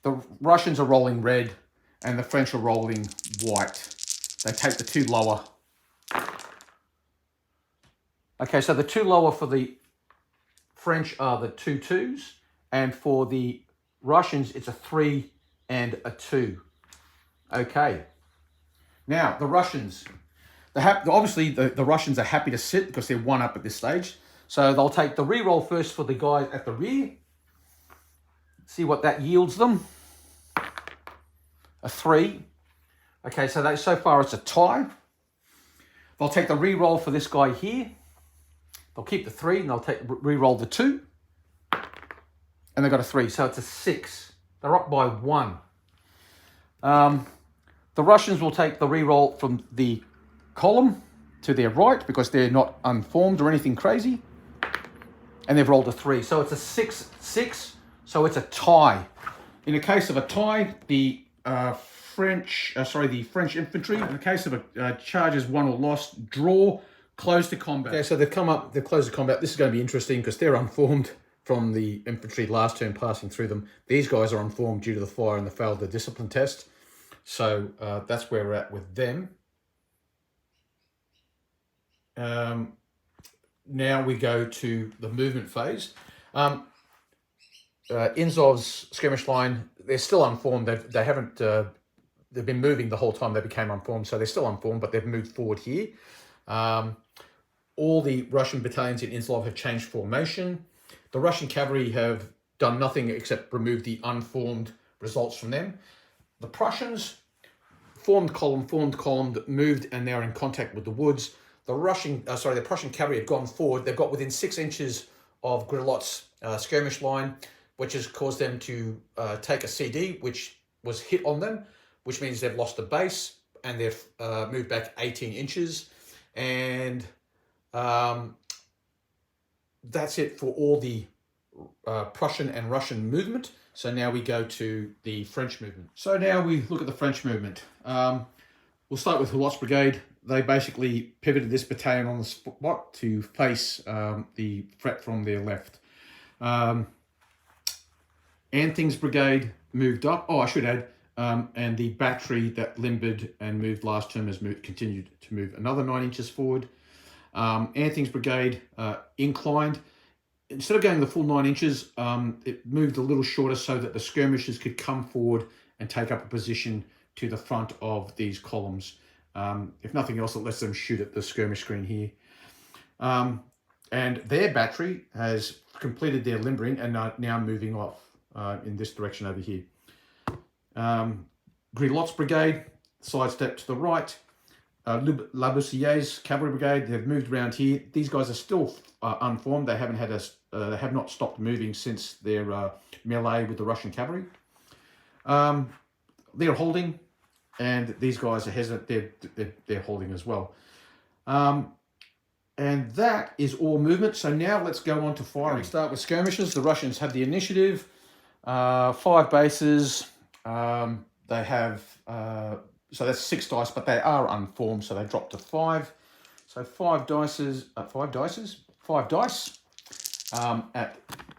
Speaker 2: The Russians are rolling red and the French are rolling white. They take the 2 lower. Okay, so the 2 lower for the French are the 2 2s, and for the Russians, it's a 3 and a 2. Okay. Now, the Russians... Obviously, the Russians are happy to sit because they're 1 up at this stage. So they'll take the re-roll first for the guys at the rear. See what that yields them. A 3. Okay, so far it's a tie. They'll take the re-roll for this guy here. They'll keep the 3 and they'll re-roll the 2. And they've got a 3, so it's a 6. They're up by 1. The Russians will take the re-roll from the column to their right because they're not unformed or anything crazy, and they've rolled a 3, so it's a 6-6, so it's a tie. In the case of a tie, the French infantry, in the case of a charges won or lost, draw, close to combat. Okay, so they've closed to combat. This is going to be interesting because they're unformed from the infantry last turn passing through them. These guys are unformed due to the fire and the failed the discipline test, so that's where we're at with them. Now we go to the movement phase. Inzov's skirmish line, they're still unformed. They haven't, they've been moving the whole time they became unformed, so they're still unformed, but they've moved forward here. All the Russian battalions in Inzov have changed formation. The Russian cavalry have done nothing except remove the unformed results from them. The Prussians formed column, moved, and they're in contact with the woods. The Prussian cavalry had gone forward. They've got within 6 inches of Grilot's skirmish line, which has caused them to take a CD, which was hit on them, which means they've lost the base, and they've moved back 18 inches. And that's it for all the Prussian and Russian movement. So now we go to the French movement. So now we look at the French movement. We'll start with Hulot's brigade. They basically pivoted this battalion on the spot to face the threat from their left. Anthing's brigade moved up. Oh, I should add, and the battery that limbered and moved last term has continued to move another 9 inches forward. Anthing's brigade inclined. Instead of going the full 9 inches, it moved a little shorter so that the skirmishers could come forward and take up a position to the front of these columns. If nothing else, it lets them shoot at the skirmish screen here. And their battery has completed their limbering and are now moving off in this direction over here. Grilot's brigade sidestepped to the right. Labousier's cavalry brigade, they've moved around here. These guys are still unformed. They haven't had they have not stopped moving since their melee with the Russian cavalry. They're holding, and these guys are hesitant. They're holding as well. And that is all movement. So now let's go on to firing. We start with skirmishers. The Russians have the initiative. 5 bases. They have, so that's 6 dice, but they are unformed, so they drop to 5. So 5 dice at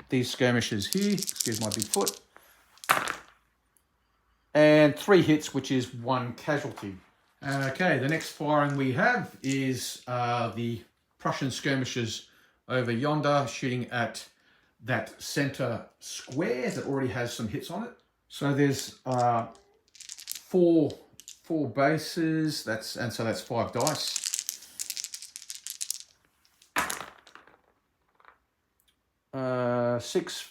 Speaker 2: these skirmishers here. Excuse my big foot. And 3 hits, which is 1 casualty. Okay, the next firing we have is the Prussian skirmishers over yonder, shooting at that center square that already has some hits on it. So there's 4 bases. So that's 5 dice. Six.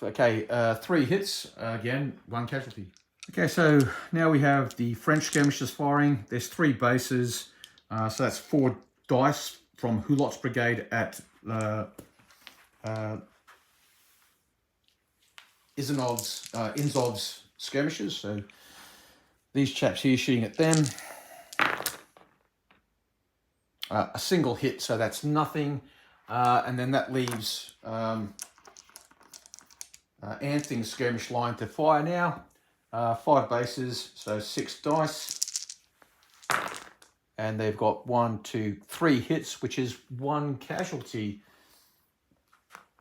Speaker 2: Okay, 3 hits. Again, 1 casualty. Okay, so now we have the French skirmishers firing. There's 3 bases. So that's 4 dice from Hulot's brigade at Inzov's skirmishers. So these chaps here shooting at them. A single hit, so that's nothing. And then that leaves Anthing's skirmish line to fire now. 5 bases, so 6 dice. And they've got 1, 2, 3 hits, which is 1 casualty.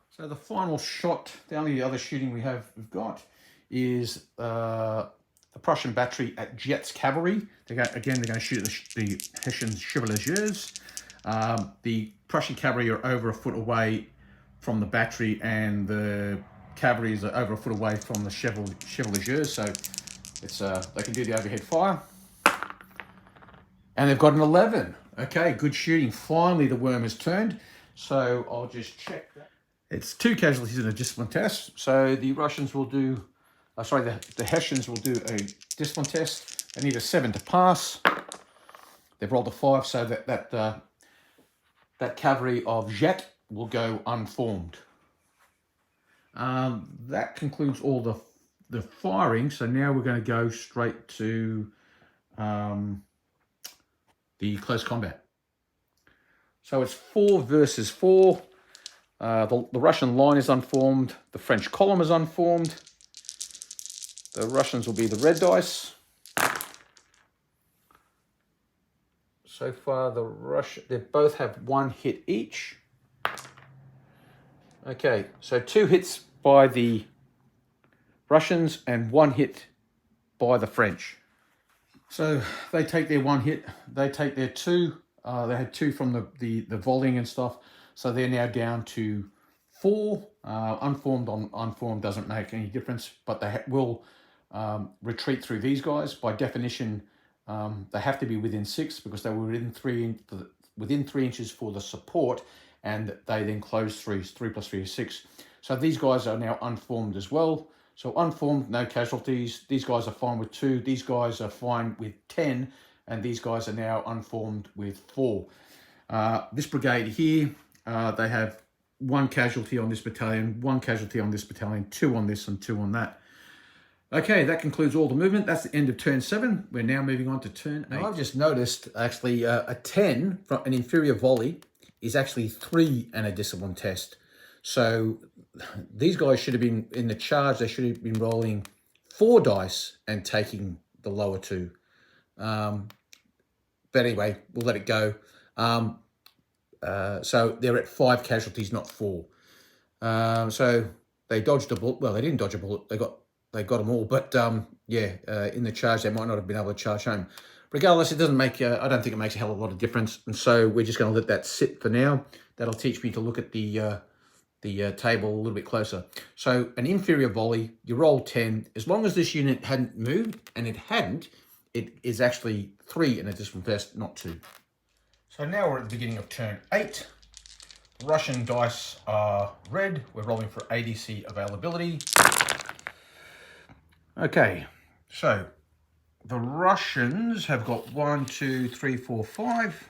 Speaker 2: So the final shot, the only other shooting we've got is the Prussian battery at Jet's cavalry. They're going to shoot at the Hessian chevaliers. The Prussian cavalry are over a foot away from the battery, and the cavalry are over a foot away from the chevaliers. So it's they can do the overhead fire. And they've got an 11. Okay, good shooting. Finally, the worm has turned. So I'll just check that. It's 2 casualties in a discipline test. So the Russians will do, the Hessians will do a discipline test. They need a 7 to pass. They've rolled a 5, so that cavalry of Jet will go unformed. That concludes all the firing. So now we're going to go straight to the close combat. So it's 4 versus 4. The Russian line is unformed. The French column is unformed. The Russians will be the red dice. So far, they both have 1 hit each. Okay, so 2 hits by the Russians and 1 hit by the French. So they take their 1 hit. They take their 2. They had 2 from the volleying and stuff. So they're now down to 4. Unformed on unformed doesn't make any difference, but they will retreat through these guys. By definition, they have to be within 6 because they were within 3 inches for the support, and they then close 3 plus 3 is 6. So these guys are now unformed as well. So unformed, no casualties. These guys are fine with 2. These guys are fine with 10, and these guys are now unformed with 4. This brigade here, they have 1 casualty on this battalion, 1 casualty on this battalion, 2 on this and 2 on that. Okay, that concludes all the movement. That's the end of turn 7. We're now moving on to turn 8. Now I've just noticed actually a 10 from an inferior volley is actually 3 and a discipline test. So these guys should have been in the charge. They should have been rolling 4 dice and taking the lower 2. But anyway, we'll let it go. So they're at 5 casualties, not 4. So they dodged a bullet. Well, they didn't dodge a bullet. They got them all. But in the charge, they might not have been able to charge home. Regardless, it doesn't make. I don't think it makes a hell of a lot of difference. And so we're just going to let that sit for now. That'll teach me to look at the table a little bit closer. So an inferior volley, you roll 10. As long as this unit hadn't moved, and it hadn't, it is actually 3 in a discipline test, not 2. So now we're at the beginning of turn 8. Russian dice are red. We're rolling for ADC availability. Okay, so the Russians have got 1, 2, 3, 4, 5.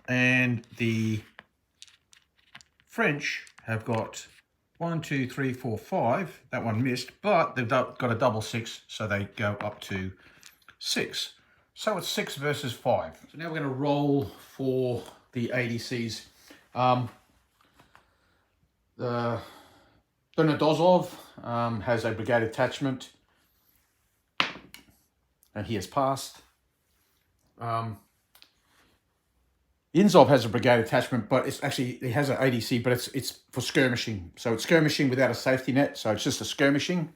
Speaker 2: And the French have got 1, 2, 3, 4, 5. That one missed, but they've got a double 6, so they go up to 6. So it's 6 versus 5. So now we're going to roll for the ADCs. The Donadozov has a brigade attachment, and he has passed. Inzov has a brigade attachment, but it's actually, he has an ADC, but it's for skirmishing. So it's skirmishing without a safety net, so it's just a skirmishing.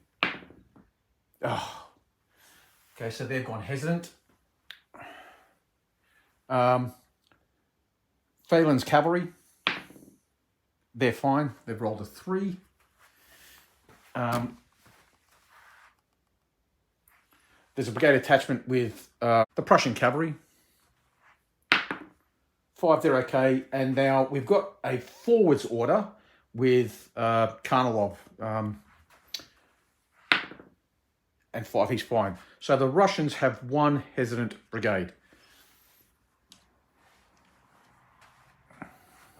Speaker 2: Oh. Okay, so they've gone hesitant. Phelan's Cavalry, they're fine. They've rolled a 3. There's a brigade attachment with the Prussian Cavalry. 5, they're okay. And now we've got a forwards order with Karnilov. And 5, he's fine. So the Russians have 1 hesitant brigade.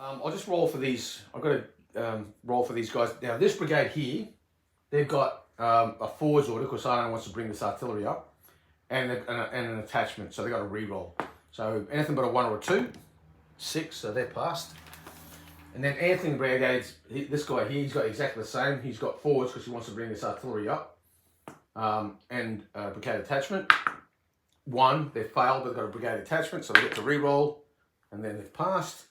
Speaker 2: I'll just roll for these. I've got to roll for these guys. Now, this brigade here, they've got a forwards order because Arno wants to bring this artillery up, and an attachment, so they've got a re-roll. So anything but a 1 or a 2, 6, so they're passed. And then Anthony Brigade's, this guy here, he's got exactly the same. He's got forwards because he wants to bring this artillery up, and brigade attachment. 1, they've failed, but they've got a brigade attachment, so they get to re-roll, and then they've passed.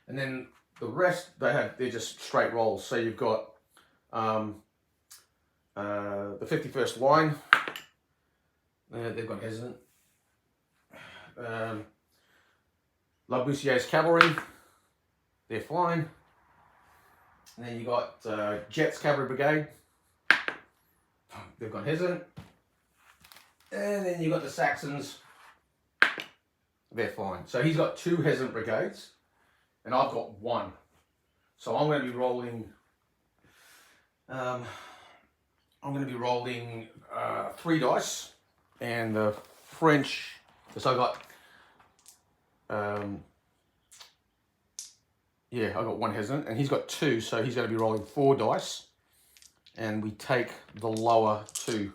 Speaker 2: And then the rest, they're just straight rolls. So you've got the 51st line. They've gone hesitant. Labousier's Cavalry. They're fine. And then you got Jet's Cavalry Brigade. They've gone hesitant. And then you've got the Saxons. They're fine. So he's got 2 hesitant brigades. And I've got 1. So I'm going to be rolling 3 dice. And the French, so I got I got 1 hesitant, and he's got 2, so he's going to be rolling 4 dice. And we take the lower 2.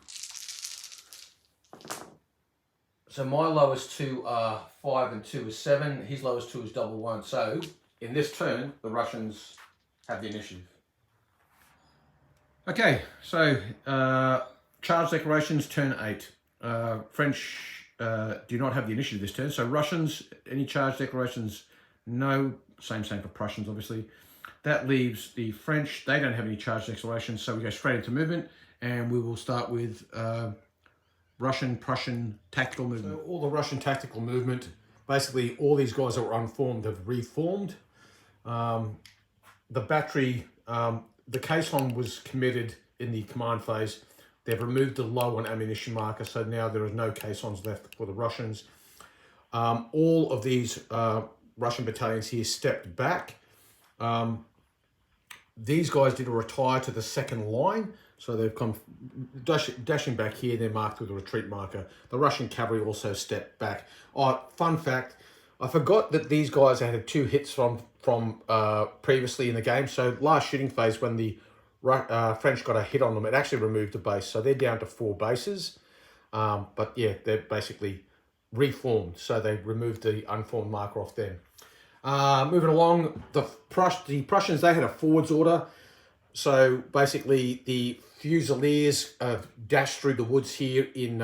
Speaker 2: So my lowest 2 are 5 and 2 is 7. His lowest 2 is double 1. So in this turn, the Russians have the initiative. Okay, so charge declarations, turn 8. French do not have the initiative this turn. So Russians, any charge declarations? No. Same for Prussians, obviously. That leaves the French. They don't have any charge declarations, so we go straight into movement, and we will start with Russian-Prussian tactical movement. So all the Russian tactical movement, basically all these guys that were unformed have reformed. the battery, the caisson was committed in the command phase. They've removed the low on ammunition marker, so now there are no caissons left for the Russians. All of these Russian battalions here stepped back. These guys did a retire to the second line, so they've come dashing back here. They're marked with a retreat marker. The Russian cavalry also stepped back. Oh, fun fact, I forgot that these guys had 2 hits from previously in the game. So last shooting phase, when the French got a hit on them, it actually removed a base. So they're down to 4 bases. But yeah, they're basically reformed. So they removed the unformed marker off them. Moving along, the Prussians, they had a forwards order. So basically the Fusiliers dashed through the woods here in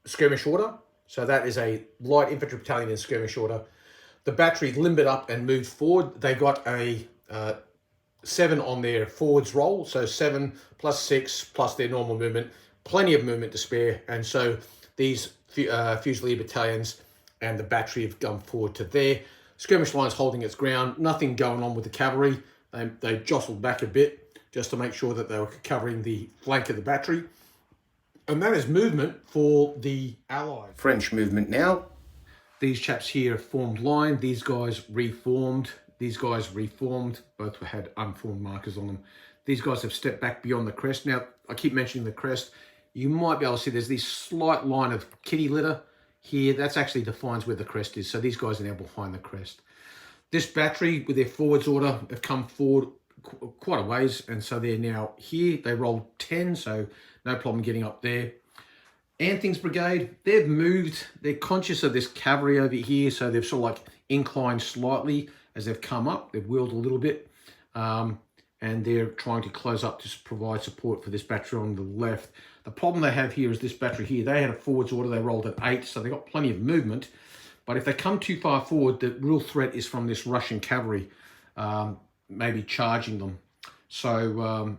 Speaker 2: skirmish order. So that is a light infantry battalion in skirmish order. The battery limbered up and moved forward. They got a 7 on their forwards roll. So 7 plus 6 plus their normal movement. Plenty of movement to spare. And so these Fusilier battalions and the battery have gone forward to there. Skirmish line's holding its ground. Nothing going on with the cavalry. They jostled back a bit just to make sure that they were covering the flank of the battery. And that is movement for the Allied. French movement now. These chaps here formed line. These guys reformed. These guys reformed. Both had unformed markers on them. These guys have stepped back beyond the crest. Now, I keep mentioning the crest. You might be able to see there's this slight line of kitty litter here. That's actually defines where the crest is. So these guys are now behind the crest. This battery with their forwards order have come forward quite a ways, and so they're now here. They rolled 10, so no problem getting up there. Anthing's brigade, they've moved. They're conscious of this cavalry over here, so they've sort of like inclined slightly as they've come up. They've wheeled a little bit, and they're trying to close up to provide support for this battery on the left. The problem they have here is this battery here. They had a forwards order. They rolled at 8, so they got plenty of movement. But if they come too far forward, the real threat is from this Russian cavalry, maybe charging them. So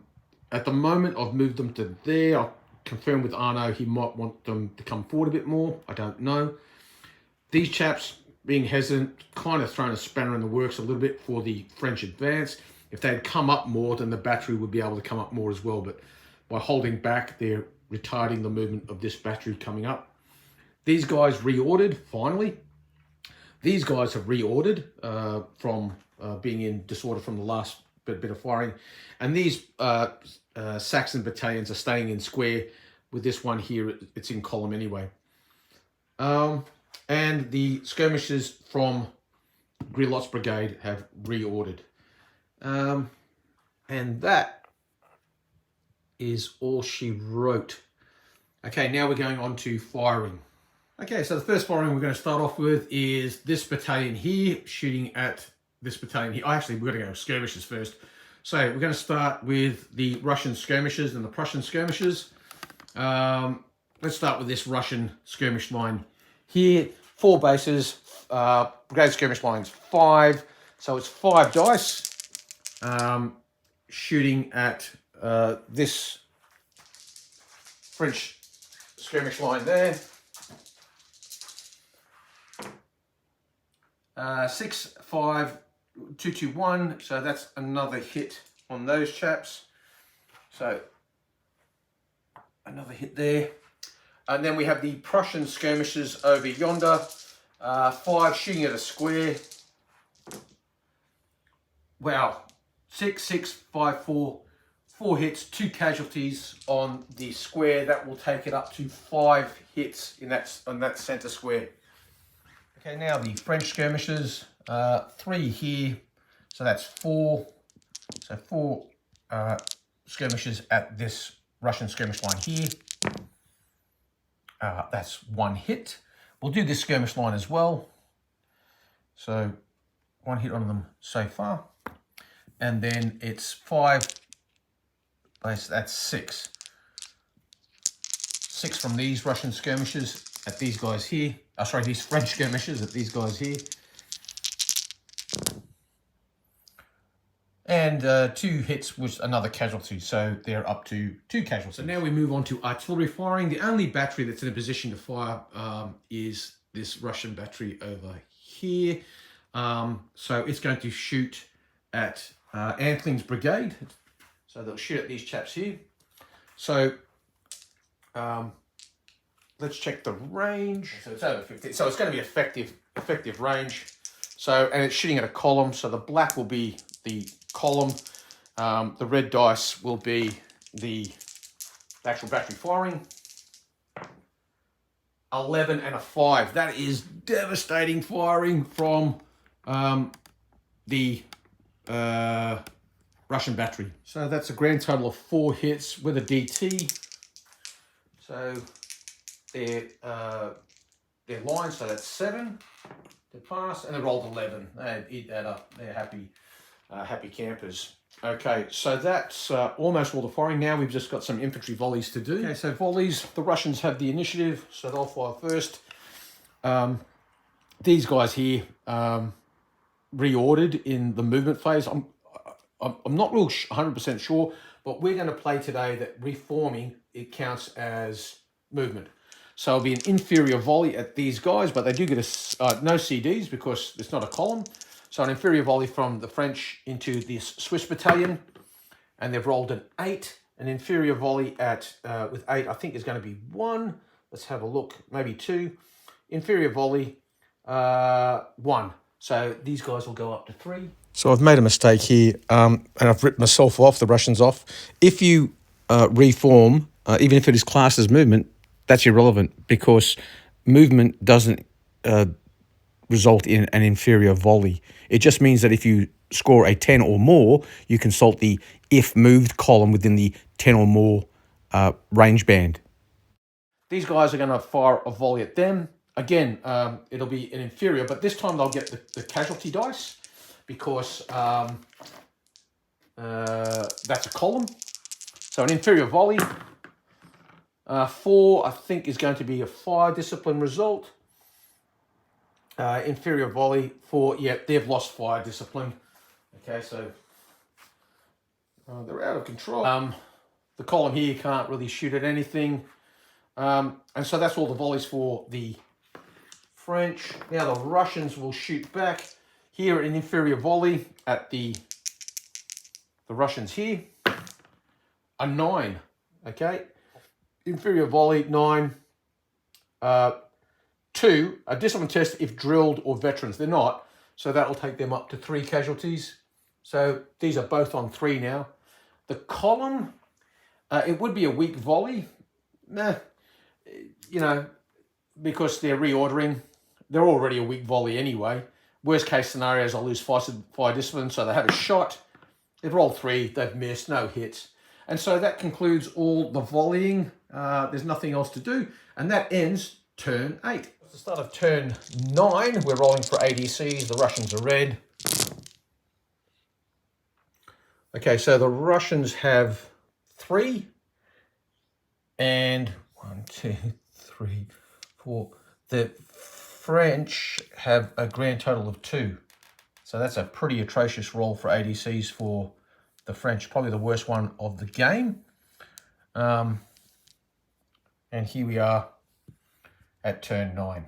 Speaker 2: at the moment, I've moved them to there. I'll confirm with Arno, he might want them to come forward a bit more. I don't know. These chaps, being hesitant, kind of thrown a spanner in the works a little bit for the French advance. If they had come up more, then the battery would be able to come up more as well. But by holding back, they're retarding the movement of this battery coming up. These guys reordered, finally. These guys have reordered from being in disorder from the last bit of firing. And these Saxon battalions are staying in square. With this one here, it's in column anyway. And the skirmishers from Grilot's brigade have reordered. And that is all she wrote. Okay, now we're going on to firing. Okay, so the first firing we're going to start off with is this battalion here, shooting at this battalion here. Actually, we're going to go skirmishers first. So we're going to start with the Russian skirmishers and the Prussian skirmishers. Let's start with this Russian skirmish line here. 4 bases, brigade skirmish lines 5. So it's 5 dice shooting at this French skirmish line there. 6, 5, 2, 2, 1. So that's another hit on those chaps. So another hit there. And then we have the Prussian skirmishers over yonder. 5 shooting at a square. Wow. 6, 6, 5, 4. 4 hits, 2 casualties on the square. That will take it up to 5 hits in on that center square. Okay, now the French skirmishers, 3 here, so that's 4. So 4 skirmishers at this Russian skirmish line here. That's 1 hit. We'll do this skirmish line as well. So 1 hit on them so far. And then it's 5, that's 6. 6 from these Russian skirmishers at these guys here. Sorry, these French skirmishers at these guys here. And 2 hits with another casualty, so they're up to 2 casualties. So now we move on to artillery firing. The only battery that's in a position to fire is this Russian battery over here. So it's going to shoot at Antling's brigade. So they'll shoot at these chaps here. So let's check the range. So it's over 50. So it's going to be effective range. So, and it's shooting at a column. So the black will be the column. The red dice will be the actual battery firing. 11 and a 5. That is devastating firing from the Russian battery. So that's a grand total of 4 hits with a DT. So their line, so that's 7 to pass, and they rolled 11. They eat that up. They're happy campers. Okay, so that's almost all the firing. Now we've just got some infantry volleys to do. Okay, so volleys, the Russians have the initiative, so they'll fire first. These guys here reordered in the movement phase. I'm not real 100% sure, but we're going to play today that reforming, it counts as movement. So it'll be an inferior volley at these guys, but they do get no CDs because it's not a column. So an inferior volley from the French into this Swiss battalion, and they've rolled an 8. An inferior volley at with 8, I think is going to be 1. Let's have a look, maybe 2. Inferior volley, 1. So these guys will go up to 3. So I've made a mistake here, and I've ripped myself off, the Russians off. If you reform, even if it is classed as movement, that's irrelevant because movement doesn't result in an inferior volley. It just means that if you score a 10 or more, you consult the if moved column within the 10 or more range band. These guys are going to fire a volley at them. Again, it'll be an inferior, but this time they'll get the casualty dice because that's a column. So an inferior volley. 4, I think, is going to be a fire discipline result. Inferior volley, 4, yeah, they've lost fire discipline. Okay, so they're out of control. The column here can't really shoot at anything. And so that's all the volleys for the French. Now the Russians will shoot back. Here an inferior volley at the Russians here. A 9, okay. Inferior volley, 9. 2, a discipline test if drilled or veterans. They're not, so that'll take them up to 3 casualties. So these are both on 3 now. The column, it would be a weak volley. Nah, you know, because they're reordering. They're already a weak volley anyway. Worst case scenarios, I'll lose fire discipline, so they have a shot. They've rolled 3, they've missed, no hits. And so that concludes all the volleying. There's nothing else to do. And that ends turn 8. At the start of turn 9, we're rolling for ADCs. The Russians are red. Okay, so the Russians have 3. And 1, 2, 3, 4. The French have a grand total of 2. So that's a pretty atrocious roll for ADCs for the French. Probably the worst one of the game. And here we are at turn 9.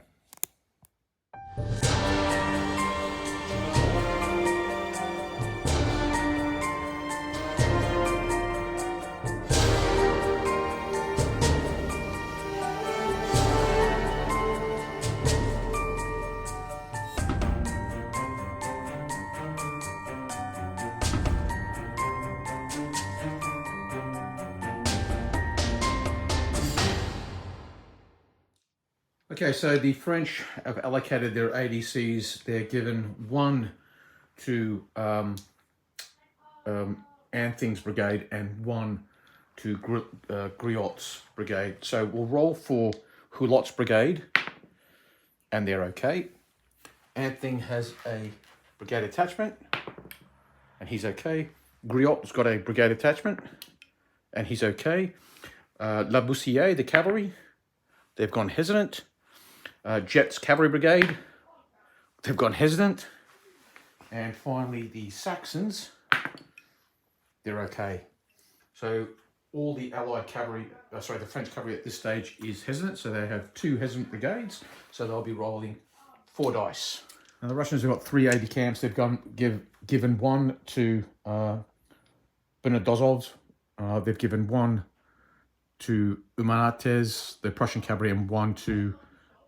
Speaker 2: Okay, so the French have allocated their ADCs. They're given 1 to Anthing's brigade and 1 to Griot's brigade. So we'll roll for Hulot's brigade, and they're okay. Anthing has a brigade attachment, and he's okay. Griot's got a brigade attachment, and he's okay. La Bussière, the cavalry, they've gone hesitant. Jet's cavalry brigade, they've gone hesitant. And finally the Saxons, they're okay. So all the Allied cavalry, the French cavalry at this stage is hesitant. So they have 2 hesitant brigades. So they'll be rolling 4 dice. Now the Russians have got 3 AD camps. They've given one to Bernadozov. They've given one to Umanates, the Prussian cavalry, and one to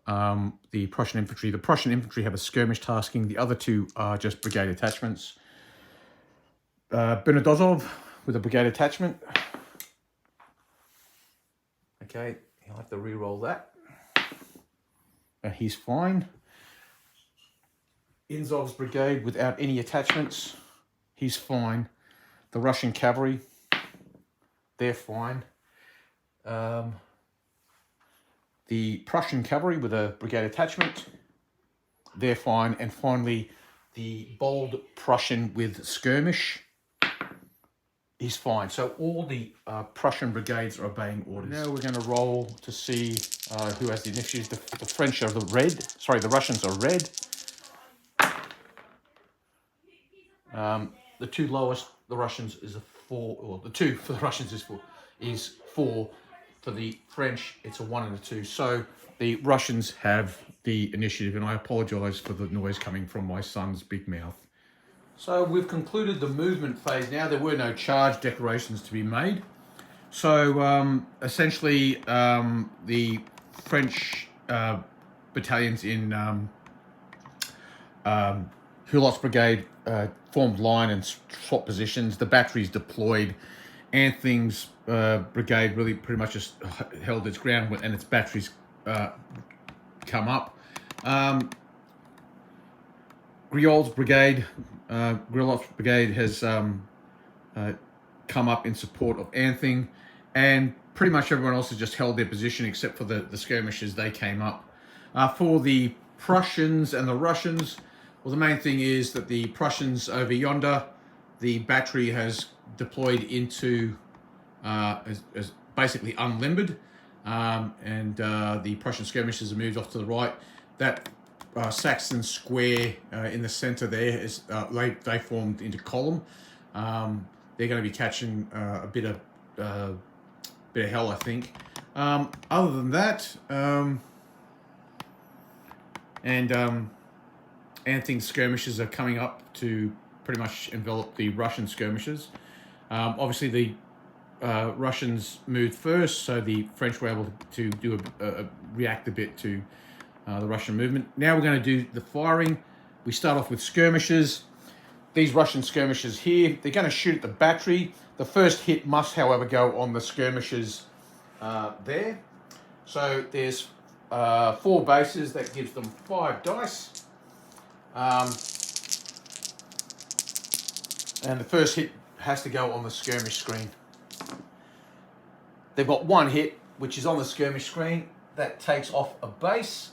Speaker 2: the Prussian infantry. The Prussian infantry have a skirmish tasking. The other 2 are just brigade attachments. Bernadozov with a brigade attachment. Okay, I'll have to re-roll that. He's fine. Inzov's brigade without any attachments. He's fine. The Russian cavalry, they're fine. The Prussian cavalry with a brigade attachment, they're fine. And finally, the bold Prussian with skirmish, he's fine. So all the Prussian brigades are obeying orders. Now we're going to roll to see who has the initiatives. The French are the red. Sorry, the Russians are red. The 2 lowest, the Russians is a 4, or the 2 for the Russians is 4. For the French, it's a 1 and a 2. So the Russians have the initiative, and I apologise for the noise coming from my son's big mouth. So we've concluded the movement phase now. There were no charge declarations to be made. So essentially the French battalions in Hulot's brigade formed line and swapped positions. The batteries deployed. Anthing's brigade really pretty much just held its ground, and its batteries come up. Griol's brigade has come up in support of Anthing, and pretty much everyone else has just held their position except for the skirmishers. They came up. For the Prussians and the Russians, well, the main thing is that the Prussians over yonder, the battery has deployed into as basically unlimbered, and the Prussian skirmishers have moved off to the right. That Saxon square in the center there is they formed into column. They're going to be catching a bit of hell, I think. Other than that, Anthing's skirmishers are coming up to pretty much envelop the Russian skirmishers. Obviously, the Russians moved first, so the French were able to do react a bit to the Russian movement. Now we're going to do the firing. We start off with skirmishers. These Russian skirmishers here, they're going to shoot at the battery. The first hit must, however, go on the skirmishers there. So there's 4 bases. That gives them 5 dice. And the first hit has to go on the skirmish screen. They've got 1 hit, which is on the skirmish screen. That takes off a base.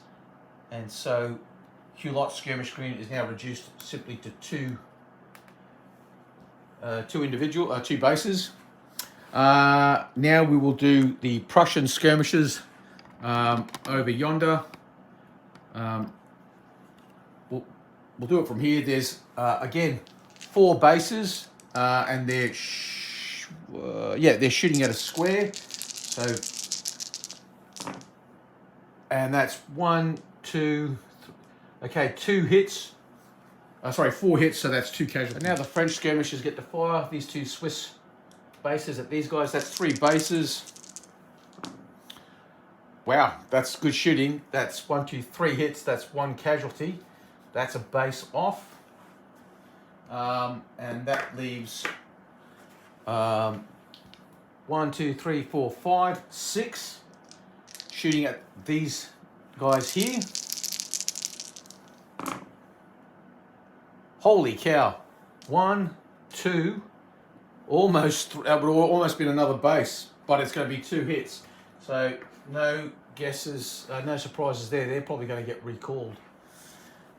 Speaker 2: And so Hulot's skirmish screen is now reduced simply to 2 bases. Now we will do the Prussian skirmishers over yonder. We'll do it from here. There's again 4 bases, and they're shooting at a square. So, and that's 1, 2, okay, 2 hits. 4 hits, so that's 2 casualties. And now the French skirmishers get to fire these 2 Swiss bases at these guys. That's 3 bases. Wow, that's good shooting. That's 1, 2, 3 hits. That's 1 casualty. That's a base off. And that leaves 1, 2, 3, 4, 5, 6 shooting at these guys here. Holy cow. 1, 2, almost, that would almost been another base, but it's going to be 2 hits. So no guesses, no surprises there. They're probably going to get recalled.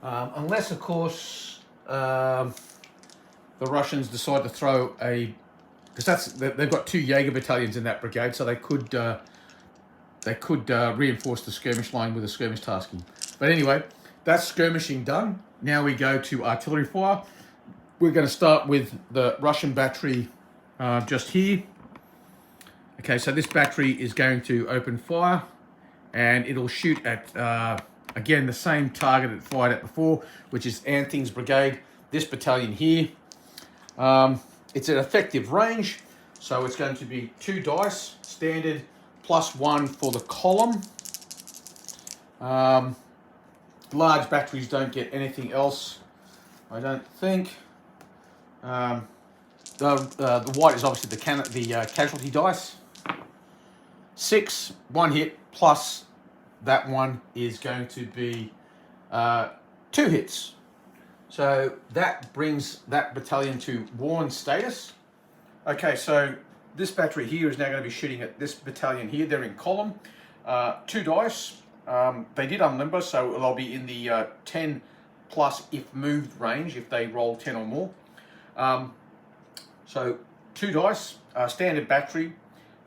Speaker 2: Unless, of course, the Russians decide to throw a, because they've got 2 Jaeger battalions in that brigade, so they could reinforce the skirmish line with a skirmish tasking. But anyway, that's skirmishing done. Now we go to artillery fire. We're going to start with the Russian battery just here. Okay, so this battery is going to open fire, and it'll shoot at Again, the same target it fired at before, which is Anthing's brigade, this battalion here. It's an effective range, so it's going to be 2 dice, standard, +1 for the column. Large batteries don't get anything else, I don't think. The white is obviously the casualty dice. 6, 1 hit, plus that one is going to be 2 hits. So that brings that battalion to worn status. Okay, so this battery here is now going to be shooting at this battalion here. They're in column. 2 dice. They did unlimber, so they'll be in the 10 plus if moved range if they roll 10 or more. So 2 dice, standard battery.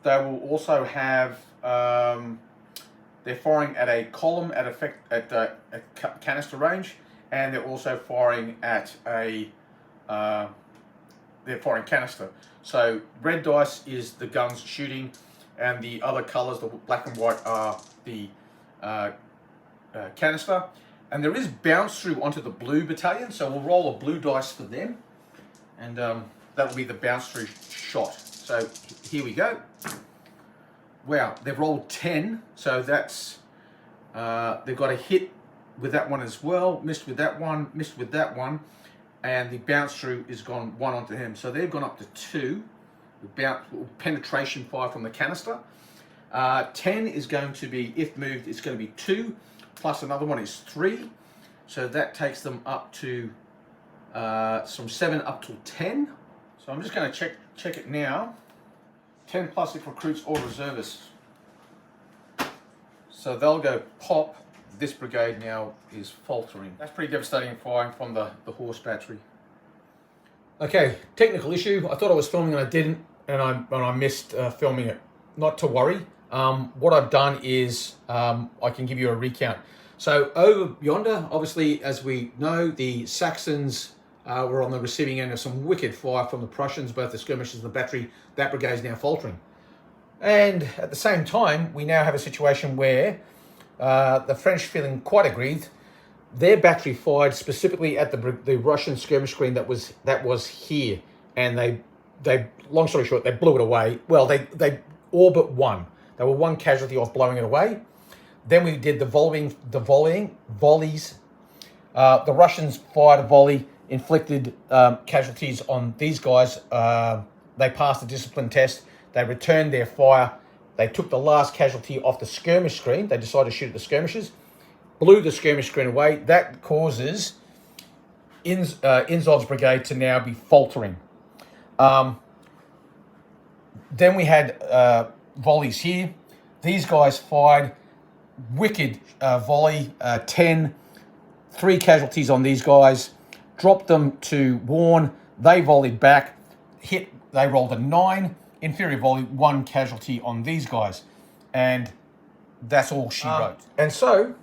Speaker 2: They will also have, they're firing at a column at canister range, and they're also firing at a, they're firing canister. So red dice is the guns shooting, and the other colours, the black and white, are the canister. And there is bounce through onto the blue battalion, so we'll roll a blue dice for them, and that will be the bounce through shot. So here we go. Wow, they've rolled 10, so that's they've got a hit with that one as well, missed with that one, missed with that one, and the bounce through is gone 1 onto him. So they've gone up to 2 with penetration fire from the canister. 10 is going to be, if moved, it's going to be 2, plus another one is 3. So that takes them up to from 7 up to 10. So I'm just going to check it now. 10 plus if recruits or reservists. So they'll go pop. This brigade now is faltering. That's pretty devastating firing from the horse battery. Okay, technical issue. I thought I was filming and I didn't, and I missed filming it. Not to worry. What I've done is I can give you a recount. So over yonder, obviously, as we know, the Saxons were on the receiving end of some wicked fire from the Prussians, both the skirmishers and the battery. That brigade is now faltering. And at the same time, we now have a situation where the French, feeling quite aggrieved, their battery fired specifically at the Russian skirmish screen that was here, and they long story short, they blew it away. Well, they all but won. They were 1 casualty off blowing it away. Then we did the volleys. The Russians fired a volley, inflicted casualties on these guys. They passed the discipline test. They returned their fire. They took the last casualty off the skirmish screen. They decided to shoot at the skirmishers, blew the skirmish screen away. That causes Inzov's brigade to now be faltering. Then we had volleys here. These guys fired wicked volley, 10, 3 casualties on these guys, dropped them to Warn. They volleyed back, hit, they rolled a 9, inferior volley, 1 casualty on these guys. And that's all she wrote. And so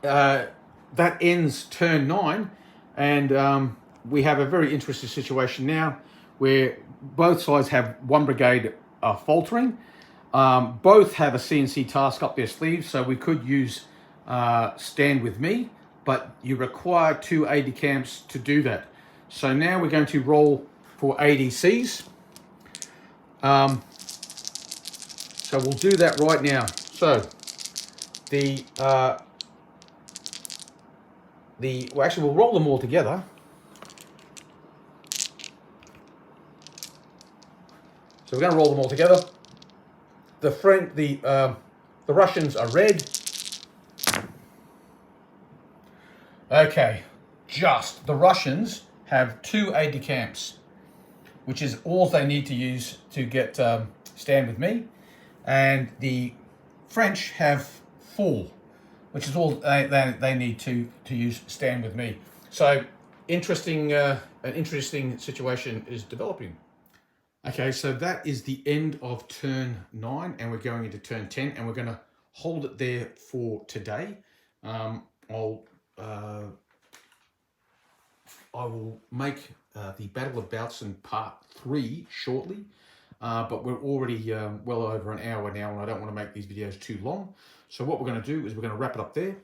Speaker 2: that ends turn 9, and we have a very interesting situation now where both sides have 1 brigade faltering. Both have a CNC task up their sleeves, so we could use stand with me, but you require 2 aide-de-camps to do that. So now we're going to roll for ADCs. So we'll do that right now. So we'll roll them all together. So we're going to roll them all together. The Russians are red. Okay, the Russians have 2 aide-de-camps, which is all they need to use to get stand with me, and the French have 4, which is all they need to use stand with me. So an interesting situation is developing. Okay, so that is the end of turn 9, and we're going into turn 10, and we're going to hold it there for today. I will make the Battle of Bautzen Part 3 shortly, but we're already well over an hour now, and I don't want to make these videos too long. So what we're going to do is we're going to wrap it up there.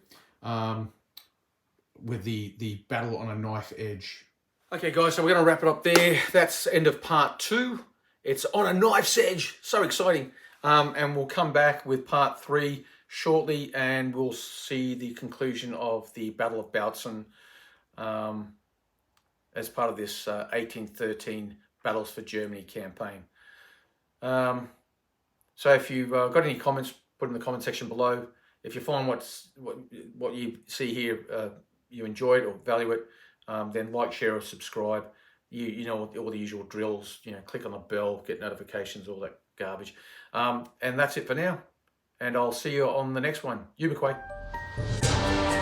Speaker 2: with the battle on a knife edge.
Speaker 1: Okay guys, so we're going to wrap it up there. That's end of part 2. It's on a knife's edge. So exciting. And we'll come back with part 3 shortly, and we'll see the conclusion of the Battle of Bautzen as part of this 1813 Battles for Germany campaign. So if you've got any comments, put in the comment section below. If you find what you see here, you enjoy it or value it, then like, share, or subscribe. You know all the usual drills. You know, click on the bell, get notifications, all that garbage. And that's it for now. And I'll see you on the next one. You McQuay.